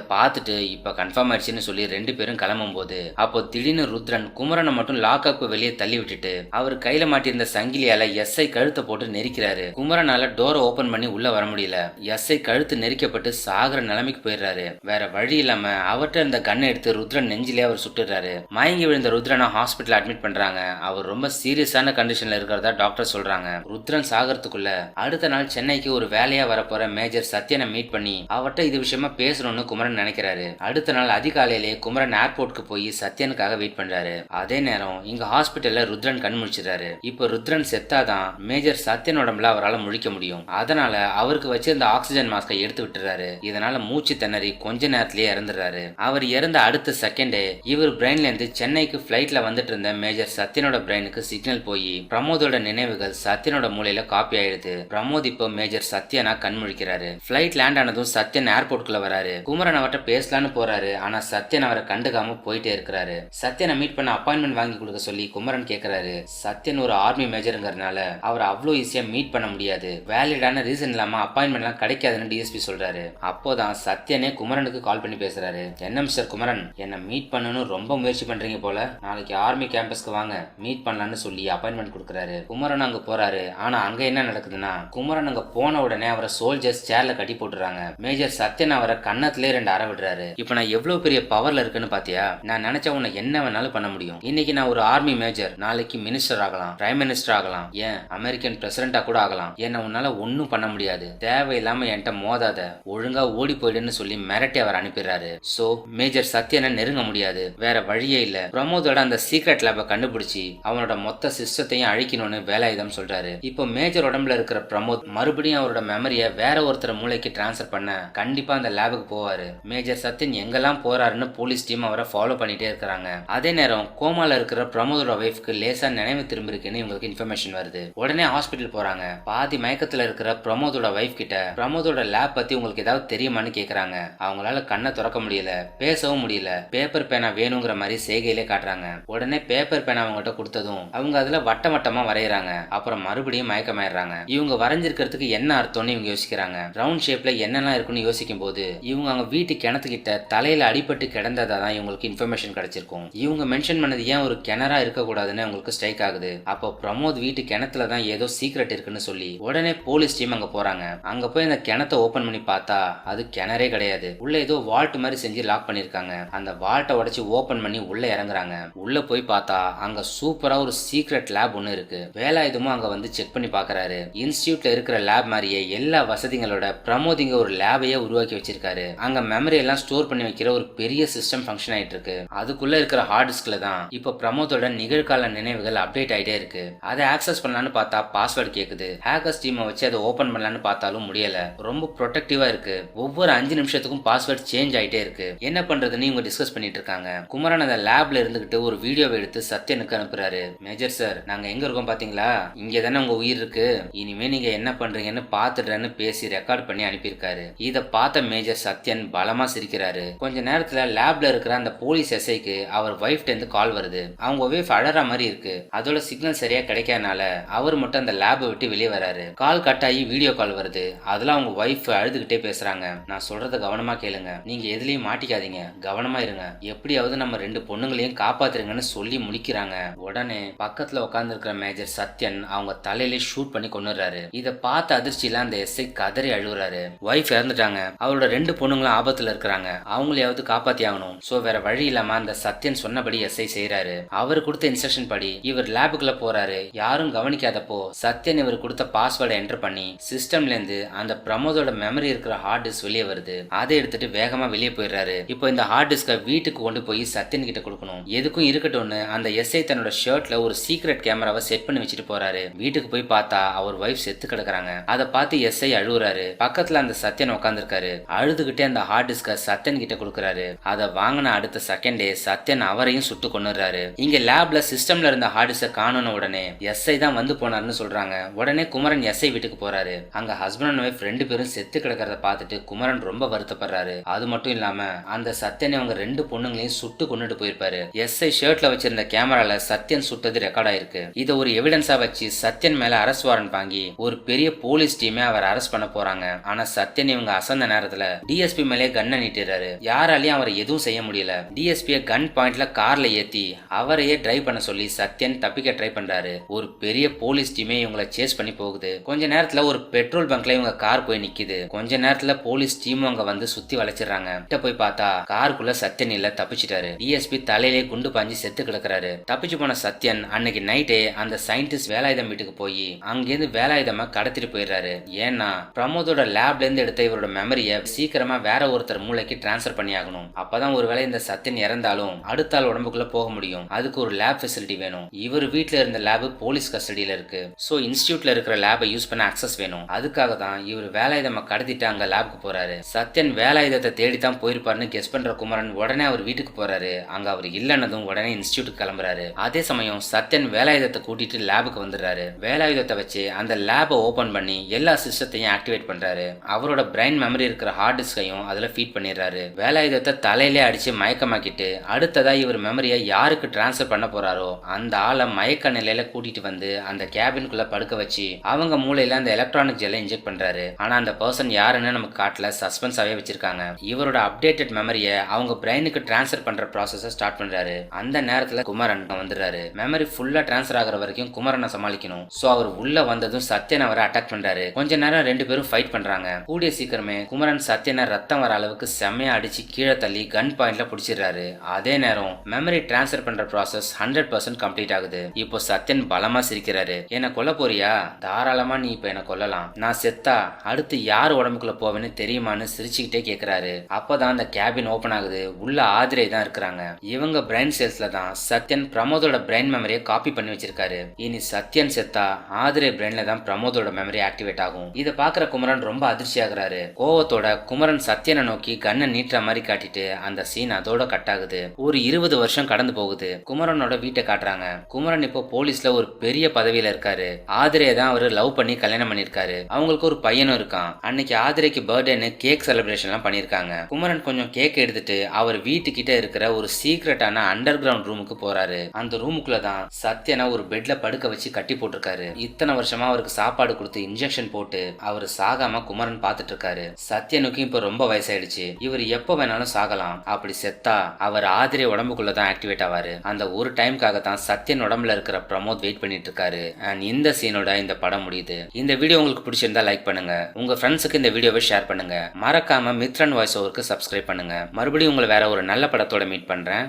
பார்த்துட்டு இப்ப கன்ஃபார்ம் ஆயிடுச்சுன்னு சொல்லி 2 பேரும் கிளம்பும் போது அப்போ திடீர்னு ருத்ரன் குமரனை மட்டும் லாக்அப் வெளியே தள்ளி விட்டுட்டு அவர் கையில மாட்டியிருந்த சங்கிலியால எஸ்ஐ கழுத்தை போட்டு நெரிக்கிறாரு. குமரனால டோரை ஓபன் பண்ணி உள்ள வர முடியல. எஸ்ஐ கழுத்து நெரிக்கப்பட்டு சாகுற நிலைமைக்கு போயிடுறாரு. வேற வழி இல்லாம அவர்கிட்ட இருந்த கண்ணை எடுத்து ருத்ரன் நெஞ்சிலே அவர் சுட்டுறாரு. மயங்கி விழுந்த ருத்ரனை ஹாஸ்பிட்டல் அட்மிட் பண்றாங்க. அவர் ரொம்ப சீரியஸான கண்டிஷன்ல இருக்கிறதா டாக்டர் சொல்றாங்க. ருத்ரன் சாகிறதுக்குள்ள அடுத்த நாள் சென்னைக்கு ஒரு வேலையா வரப்போற மேஜர் சத்யனை மீட் பண்ணி அவர்கிட்ட இது விஷயமா பேசணும்னு குமரன் நினைக்கிறாரு. அடுத்த நாள் அதிகாலையிலேயே குமரன் ஏர்போர்ட்க்கு போய் சத்யனுக்காக வெயிட் பண்றாரு. அதே நேரம் இங்க ஹாஸ்பிட்டல்ல ருத்ரன் கண் முழிச்சிடறாரு. இப்ப ருத்ரன் செத்தாதான் மேஜர் சத்யன் உடம்புல அவரால் முழிக்க முடியும். அதனால அவருக்கு வச்சிருந்த ஆக்சிஜன் மாஸ்கை எடுத்து விட்டுறாரு. இதனால மூச்சு திணறி கொஞ்ச நேரத்திலேயே இறந்துறாரு. அவர் இறந்த அடுத்த செகண்டே இவர் பிரெயின்ல இருந்து சென்னைக்கு பிளைட்ல வந்துட்டு இருந்த மேஜர் சத்யனோட பிரெயினுக்கு சிக்னல் போய் பிரமோதோட நினைவுகள் சத்யனோட மூளையில காப்பி ஆயிடுது. பிரமோத் இப்போ மேஜர் சத்யனா கண் முழிக்கிறாரு. பிளைட் லேண்ட் ஆனதும் சத்யன் ஏர்போர்ட்குள்ள வராரு. குமரன் அவர்கிட்ட பேசலான்னு போறாரு. ஆனா சத்யன் அவரை கண்டுக்காம போயிட்டே இருக்கிறாரு. சத்யனை மீட் பண்ண அப்பாயின்மெண்ட் வாங்கி கொடுக்க சொல்லி குமரன் கேட்கிறாரு. சத்யன் ஒரு ஆர்மி மேஜருங்கிறதுனால அவரை அவ்வளோ ஈஸியா மீட் பண்ண முடியாது. வேலிடான ரீசன் இல்லாம அப்பாயின்மெண்ட் எல்லாம் கிடைக்காதுன்னு டிஎஸ்பி சொல்றாரு. அப்போதான் சத்யனே குமரனுக்கு கால் பண்ணி பேசுறாரு. என்ன மிஸ்டர் குமரன், என்ன மீட் பண்ணணும்னு ரொம்ப முயற்சி பண்றீங்க போல. நாளைக்கு ஆர்மி கேம்பஸ்க்கு வாங்க, மீட் பண்ணலான்னு சொல்லி அப்பாயின்மெண்ட் கொடுக்குறாரு. குமரன் அங்க போறாரு. ஆனா அங்க என்ன நடக்குதுன்னா குமரன் அங்க போன உடனே அவரை சோல்ஜர்ஸ் சேர்ல கட்டி போட்டுறாங்க. மேஜர் சத்யன் அவரை கண்ணத்திலே 2 அறை விடுறாரு. இப்ப நான் எவ்வளவு பெரிய பவர்ல இருக்குன்னு பாத்தியா? நான் நினைச்ச உன்னை என்ன வேணாலும் பண்ண முடியும். இன்னைக்கு நான் ஒரு ஆர்மி மேஜர், நாளைக்கு மினிஸ்டர் ஆகலாம், பிரைம் மினிஸ்டர் ஆகலாம், ஏன் அமெரிக்கன் பிரசிடென்டா கூட ஆகலாம். என்ன உன்னால ஒன்னும் பண்ண முடியாது. தேவையில்லாம என்கிட்ட மோதாத, ஒழுங்கா ஓடி போயிடுன்னு சொல்லி மிரட்டி அவர் அனுப்பிடுறாரு. சோ மேஜர் சத்யனை நெருங்க முடியாது. வேற வழியே இல்ல. பிரமோதோட அந்த சீக்ரெட் லேபை கண்டுபிடிச்சி அவனோட மொத்த சிஸ்டத்தையும் அழிக்கணும்னு வேலாயுதம் சொல்றாரு. இப்போ மேஜர் உடம்புல இருக்கிற பிரமோத் மறுபடியும் அவரோட மெமரியை வேற ஒருத்தர் மூளைக்கு டிரான்ஸ்ஃபர் பண்ண கண்டிப்பா அந்த லேபுக்கு போவாரு. மேஜர் சத்யன் எங்கெல்லாம் போறாருன்னு போலீஸ் டீம் அவரை ஃபாலோ பண்ணிட்டே இருக்காங்க. அதே நேரம் கோமால இருக்கிற பிரமோதோட வைஃப்க்கு லேசா நினைவு திரும்பி இருக்குன்னு இவங்களுக்கு இன்ஃபர்மேஷன் வருது. உடனே ஹாஸ்பிட்டல் போறாங்க. பாதி மயக்கத்துல இருக்கிற பிரமோதோட வைஃப் கிட்ட பிரமோதோட லேப் பத்தி உங்களுக்கு ஏதாவது தெரியுமான்னு கேக்குறாங்க. அவங்களால கண்ணை திறக்க முடியல, பேசவும் முடியல. பேப்பர் பேனா வேணுங்கிற மாதிரி செய்கையிலே காட்டுறாங்க. உடனே பேப்பர் பேனா அவங்ககிட்ட கொடுத்ததும் அவங்க அதுல வட்ட வட்டமா வரைகிறாங்க. அப்புறம் மறுபடியும் மயக்கமாயிடுறாங்க. இவங்க வரைஞ்சிருக்கிறதுக்கு என்ன அர்த்தம்னு இவங்க யோசிக்கிறாங்க. ரவுண்ட் ஷேப்ல என்னெல்லாம் இருக்குன்னு யோசிக்கும் போது இவங்க அவங்க வீட்டு கிணத்துக்கிட்ட தலையில அடிபட்டு கிடந்ததா தான் இவங்களுக்கு இன்ஃபர்மேஷன் கிடைச்சிருக்கும். இவங்க மென்ஷன் பண்ணது ஏன் ஒரு கிணறா இருக்கக்கூடாதுன்னு அவங்களுக்கு ஸ்ட்ரைக் ஆகுது. அப்போ பிரமோத் வீட்டு கிணத்துல தான் ஏதோ சீக்ரெட் இருக்குன்னு சொல்லி உடனே போலீஸ் டீம் அங்க போறாங்க. அங்க போய் அந்த கிணத்தை ஓபன் பண்ணி பார்த்தா அது கிணறே கிடையாது. உள்ள ஏதோ வால்ட் மாதிரி செஞ்சு லாக் பண்ணிருக்காங்க. அந்த வால்ட்டை உடைச்சு ஓபன் பண்ணி உள்ள இறங்குறாங்க. உள்ள போய் பார்த்தா அங்க சூப்பரா ஒரு சீக்ரெட் லேப் ஒன்னு இருக்கு. வேலாயுதமும் அங்க வந்து செக் பண்ணி பாக்குறாரு. இன்ஸ்டிடியூட்ல இருக்கிற லேப் மாதிரியே எல்லா வசதிகளோட பிரமோத் இங்க ஒரு லேபையே உருவாக்கி வச்சிருக்காரு. அங்க மெமரி எல்லாம் ஸ்டோர் பண்ணி வைக்கிற ஒரு பெரிய சிஸ்டம் ஃபங்க்ஷன் ஆயிட்டு இருக்கு. அதுக்குள்ள இருக்கிற ஹார்ட் டிஸ்க்ல தான் இப்ப பிரமோதோட நிகழ்கால நினைவுகள் அப்டேட் ஆயிட்டே இருக்கு. அதை ஆக்சஸ் பண்ணலான்னு பார்த்தா பாஸ்வேர்டு கேக்குது. ஹேக்கர்ஸ் டீமை வச்சு அதை ஓபன் பண்ணலான்னு பார்த்தாலும் முடியல. ரொம்ப ப்ரொடெக்டிவா இருக்கு. ஒவ்வொரு 5 நிமிஷத்துக்கும் பாஸ்வேர்டு சேஞ்ச் ஆயிட்டே இருக்கு. என்ன பண்றதுன்னு இவங்க டிஸ்கஸ் பண்ணிட்டு இருக்காங்க. குமரன் அந்த லேப்ல இருந்துகிட்டு ஒரு வீடியோவை எடுத்து சத்யனுக்கு அனுப்புறாரு. மேஜர் சார், நாங்க எங்க இருக்கோம் பாத்தீங்களா? இங்க தானே உங்க உயிர் இருக்கு. இனிமே நீங்க என்ன பண்றீங்கன்னு பாத்துடுறேன்னு பேசி ரெக்கார்ட் பண்ணி அனுப்பியிருக்காரு. இத பார்த்த மேஜர் சத்யன் பலமா சிரிக்கிறாரு. கொஞ்ச நேரத்துல லேப்ல இருக்கிற அந்த போலீஸ் எஸ்ஐக்கு அவர் வைஃப்ட இருந்து கால் வருது. அவங்க வைஃப் அழற மாதிரி இருக்கு. அதோட சிக்னல் சரியா கிடைக்காதனால அவர் மட்டும் அந்த லேபை விட்டு வெளியே வராரு. கால் கட் ஆகி வீடியோ கால் வருது. அதுல அவங்க வைஃப் அழுதுகிட்டே பேசுறாங்க. நான் சொல்றத கவனமா கேளுங்க, நீங்க எதுலயும் மாட்டிக்காதீங்க, கவனமா இருங்க, எப்படியாவது நம்ம 2 பொண்ணுங்களையும் காப்பாத்துருங்கன்னு சொல்லி முடிக்கிறாங்க. உடனே பக்கத்துல உட்கார்ந்து இருக்கிற மேஜர் சத்யன் அவங்க தலையிலே ஷூட் பண்ணி கொன்னுறாரு. இத பார்த்த அதிர்ச்சியில அந்த எஸ்ஐ கதறி அழுகுறாரு. வைஃப் இறந்துட்டாங்க. அவரோட 2 பொண்ணுங்களும் ஆபத்துல இருக்கிறாங்க. அவங்களையாவது காப்பாத்தி ஆகணும். சோ வேற வழி இல்லாம அந்த சத்யன் சொன்னபடி எஸ்ஐ செய்யறாரு. அவர் கொடுத்த இன்ஸ்ட்ரக்ஷன் படி இவர் லேபுக்குள்ள போறாரு. யாரும் கவனிக்காதப்போ சத்யன் இவர் கொடுத்த பாஸ்வேர்டை என்டர் பண்ணி சிஸ்டம்ல இருந்து அந்த பிரமோதோட மெமரி இருக்கிற ஹார்ட் டிஸ்க் வெளியே வருது. அதை எடுத்துட்டு வேகமா வெளியே போயிடுறாரு. இப்போ இந்த ஹார்ட் டிஸ்கை வீட்டுக்கு கொண்டு போய் சத்யன் கிட்ட கொடுக்கணும். எதுக்கும் இருக்கட்டும்னு அந்த எஸ்ஐ தன்னோட ஷர்ட்ல ஒரு சீக்ரெட் கேமராவை செட் பண்ணி வச்சுட்டு போறாரு. வீட்டுக்கு போய் பார்த்தா அவர் வைஃப் செத்து கிடக்குறாங்க. அதை பார்த்து எஸ்ஐ அழுகுறாரு. பக்கத்துல அந்த சத்யன் உட்காந்துருக்காரு. அழுதுகிட்டே அந்த ஹார்ட் டிஸ்கை சத்யன் கிட்ட கொடுக்குறாரு. அதை வாங்கின அடுத்த செகண்டே சத்யன் அவரையும் சுட்டு கொன்னுறாரு. இங்க லேப்ல சிஸ்டம்ல இருந்த ஹார்ட் டிஸ்கை காணோன உடனே எஸ்ஐ தான் வந்து போனாருன்னு சொல்றாங்க. உடனே குமரன் எஸ்ஐ வீட்டுக்கு போறாரு. அங்க ஹஸ்பண்ட் அண்ட் ஒய்ஃப் 2 பேரும் செத்து கிடக்கிறத பார்த்துட்டு குமரன் ரொம்ப வருத்தப்படுறாரு. அது மட்டும் இல்லாம அந்த சத்யனை அவங்க 2 பொண்ணுங்களையும் சுட்டு கொண்டுட்டு போயிருப்பாரு. எஸ்ஐ ஷர்ட்ல வச்சிருந்த கேமரால சத்யன் சுட்டது ரெக்கார்ட் ஆயிருக்கு. இதை ஒரு எவிடன்ஸா வச்சு சத்யன் மேல அரஸ்ட் வாரண்ட் வாங்கி ஒரு பெரிய போலீஸ் டீமே அவர் அரெஸ்ட் பண்ண போறாங்க. ஆனா சத்யன் இவங்க அசந்த நேரத்துல டிஎஸ்பி மேலே கன்னை நீட்டுறாரு. யாராலையும் அவரை எதுவும் செய்ய முடியல. டிஎஸ்பியை கன் பாயிண்ட்ல கார்ல ஏத்தி அவரையே டிரைவ் பண்ண சொல்லி சத்யன் தப்பிக்க ட்ரை பண்றாரு. ஒரு பெரிய போலீஸ் டீமே இவங்களை சேஸ் பண்ணி போகுது. கொஞ்ச நேரத்துல ஒரு பெட்ரோல் பங்க்ல இவங்க கார் போய் நிக்குது. கொஞ்ச நேரத்துல போலீஸ் டீமும் அங்க வந்து சுத்தி வளைச்சிடறாங்க. கிட்ட போய் பார்த்தா காருக்குள்ள சத்யன் இல்ல, தப்பிச்சிட்டாரு. டிஎஸ்பி தலையிலே குண்டு பாஞ்சு செத்து கிடக்குறாரு. தப்பிச்சு போன சத்யன் அன்னைக்கு நைட்டே அந்த சயின்டிஸ்ட் வேலாயுதம் வீட்டுக்கு போய் அங்கிருந்து வேலாயுதமா கடத்திட்டு போயிடுறாரு. ஏன்னா பிரமோதோட லேப்ல இருந்து எடுத்த இவரோட மெமரியை சீக்கிரமா வேற ஒருத்தர் மூளைக்கு டிரான்ஸ்பர் பண்ணி ஆகணும். அப்பதான் ஒருவேளை இந்த சத்யன் இறந்தாலும் அடுத்த ஆள் உடம்புக்குள்ள போக முடியும். அதுக்கு ஒரு லேப் ஃபெசிலிட்டி வேணும். இவர் வீட்டுல இருந்த லேப் போலீஸ் கஸ்டடியில இருக்கு. சோ இன்ஸ்டிடியூட்ல இருக்கிற லேபை யூஸ் பண்ண அக்சஸ் வேணும். அதுக்காக தான் இவர் வேலாயுதமா கடத்திட்டு அங்க லேபுக்கு போறாரு. சத்யன் வேலாயுதத்தை தேடி தான் போயிருப்பாருன்னு கெஸ் பண்ற குமரன் உடனே அவர் வீட்டுக்கு போறாரு. அங்க அவர் இல்லைன்னதும் உடனே இன்ஸ்டிடியூட்டுக்கு கிளம்புறாரு. அதே சமயம் சத்யன் வேலாயுதத்தை கூட்டிட்டு லேபுக்கு வந்துடுறாரு. வேலாயுதத்தை வச்சு அந்த லேபை ஓபன் பண்ணி எல்லா சிஸ்டத்தையும் ஆக்டிவேட் பண்றாரு. அவரோட பிரைன் மெமரி இருக்கிற ஹார்ட் டிஸ்கையும் அதுல ஃபீட் பண்ணிடுறாரு. வேலாயுதத்தை தலையிலே அடிச்சு மயக்கமாக்கிட்டு அடுத்ததா இவர் மெமரியை யாருக்கு டிரான்ஸ்ஃபர் பண்ண போறாரோ அந்த ஆளை மயக்க நிலையில கூட்டிட்டு வந்து அந்த கேபின்குள்ள படுக்க வச்சு அவங்க மூளையில அந்த எலக்ட்ரானிக் ஜெல்லை இன்ஜெக்ட் பண்றாரு. ஆனா அந்த பர்சன் யாருன்னு நமக்கு காட்டல, சஸ்பென்ஸாவே வச்சிருக்காங்க. இவரோட அப்டேட்டட் மெமரியை அவங்க பிரைனுக்கு டிரான்ஸ்ஃபர் பண்ற ப்ராசஸை ஸ்டார்ட் பண்றாரு. அந்த நேரத்துல குமரன் வந்துடுறாரு. மெமரி ஃபுல்லா டிரான்ஸ்ஃபர் ஆகிற வரைக்கும் குமரனை சமாளிக்கணும். சோ அவர் உள்ள வந்ததும் சத்யன் அவரை அட்டாக் பண்றாரு. கொஞ்ச நேரம் ரெண்டு பேரும் ஃபைட் பண்றாங்க. கூடிய சீக்கிரமே குமரன் சத்யனை ரத்தம் வர அளவுக்கு செம்மையா அடிச்சு கீழே தள்ளி கன் பாயிண்ட்ல பிடிச்சிடுறாரு. அதே நேரம் மெமரி டிரான்ஸ்ஃபர் பண்ற ப்ராசஸ் 100% கம்ப்ளீட் ஆகுது. இப்போ சத்யன் பலமா சிரிக்கிறாரு. என்ன கொல்ல போறியா? தாராளமா நீ இப்ப என்ன கொல்லலாம். நான் செத்தா அடுத்து யார் உடம்புக்குள்ள போவேன்னு தெரியுமான்னு சிரிச்சுக்கிட்டே கேக்குறாரு. அப்பதான் அந்த கேபின் ஓபன் ஆகுது. உள்ள ஆதிரை தான் இருக்கிறாங்க. இவங்க பிரைன் செல்ஸ்ல தான் சத்யன் பிரமோதோட பிரைன் மெமரியை காப்பி பண்ணி வச்சிருக்காரு. இனி சத்யன் செத்தா ஆதிரை பிரைன்ல தான் பிரமோதோட மெமரி ஆக்டிவேட் ஆகும். இதை பாக்குற குமரன் ரொம்ப அதிர்ச்சி ஆகுறாரு. கோவத்தோட குமரன் சத்யனை நோக்கி கண்ணை நீட்டுற மாதிரி காட்டிட்டு அந்த சீன் அதோட கட் ஆகுது. ஒரு 20 வருஷம் கடந்து போகுது. குமரனோட வீட்டை காட்டுறாங்க. குமரன் இப்போ போலீஸ்ல ஒரு பெரிய பதவியில இருக்காரு. ஆதிரையை தான் அவரு லவ் பண்ணி கல்யாணம் பண்ணிருக்காரு. அவங்களுக்கு ஒரு பையனும் இருக்கான். அன்னைக்கு ஆதிரைக்கு பர்த்டேன்னு கேக் செலிப்ரேஷன் எல்லாம் பண்ணிருக்காங்க. குமரன் கொஞ்சம் கேக் எடுத்துட்டு அவர் வீட்டுக்கிட்ட இருக்கிற ஒரு சீக்ரெட்டான அண்டர் கிரவுண்ட் ரூமுக்கு போறாரு. அந்த ரூமுக்குள்ள தான் சத்யனை ஒரு பெட்ல படுக்க வச்சு கட்டி போட்டிருக்காரு. இத்தனை வருஷமா அவருக்கு சாப்பாடு கொடுத்து இன்ஜெக்ஷன் போட்டு அவர் சாகாம குமரன் பாத்துட்டு இருக்காரு. சத்யனுக்கு இப்ப ரொம்ப வயசாயிடுச்சு. இவர் எப்ப வேணாலும் சாகலாம். அப்படி செத்தா அவர் ஆதிரை உடம்புக்குள்ள தான் ஆக்டிவேட் ஆவாரு. அந்த ஒரு டைம்காக தான் சத்யன் உடம்புல இருக்கிற பிரமோத் வெயிட் பண்ணிட்டு இருக்காரு. அண்ட் இந்த சீனோட இந்த படம் முடியுது. இந்த வீடியோ உங்களுக்கு பிடிச்சிருந்தா லைக் பண்ணுங்க. உங்க ஃப்ரெண்ட்ஸுக்கு இந்த வீடியோவை ஷேர் பண்ணுங்க. மறக்காம மித்ரன் வாய்ஸ் ஓவருக்கு சப்ஸ்கிரைப் பண்ணுங்க. மறுபடியும் உங்களை வேற ஒரு நல்ல படத்தோட மீட் பண்றேன்.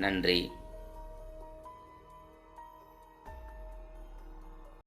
நன்றி.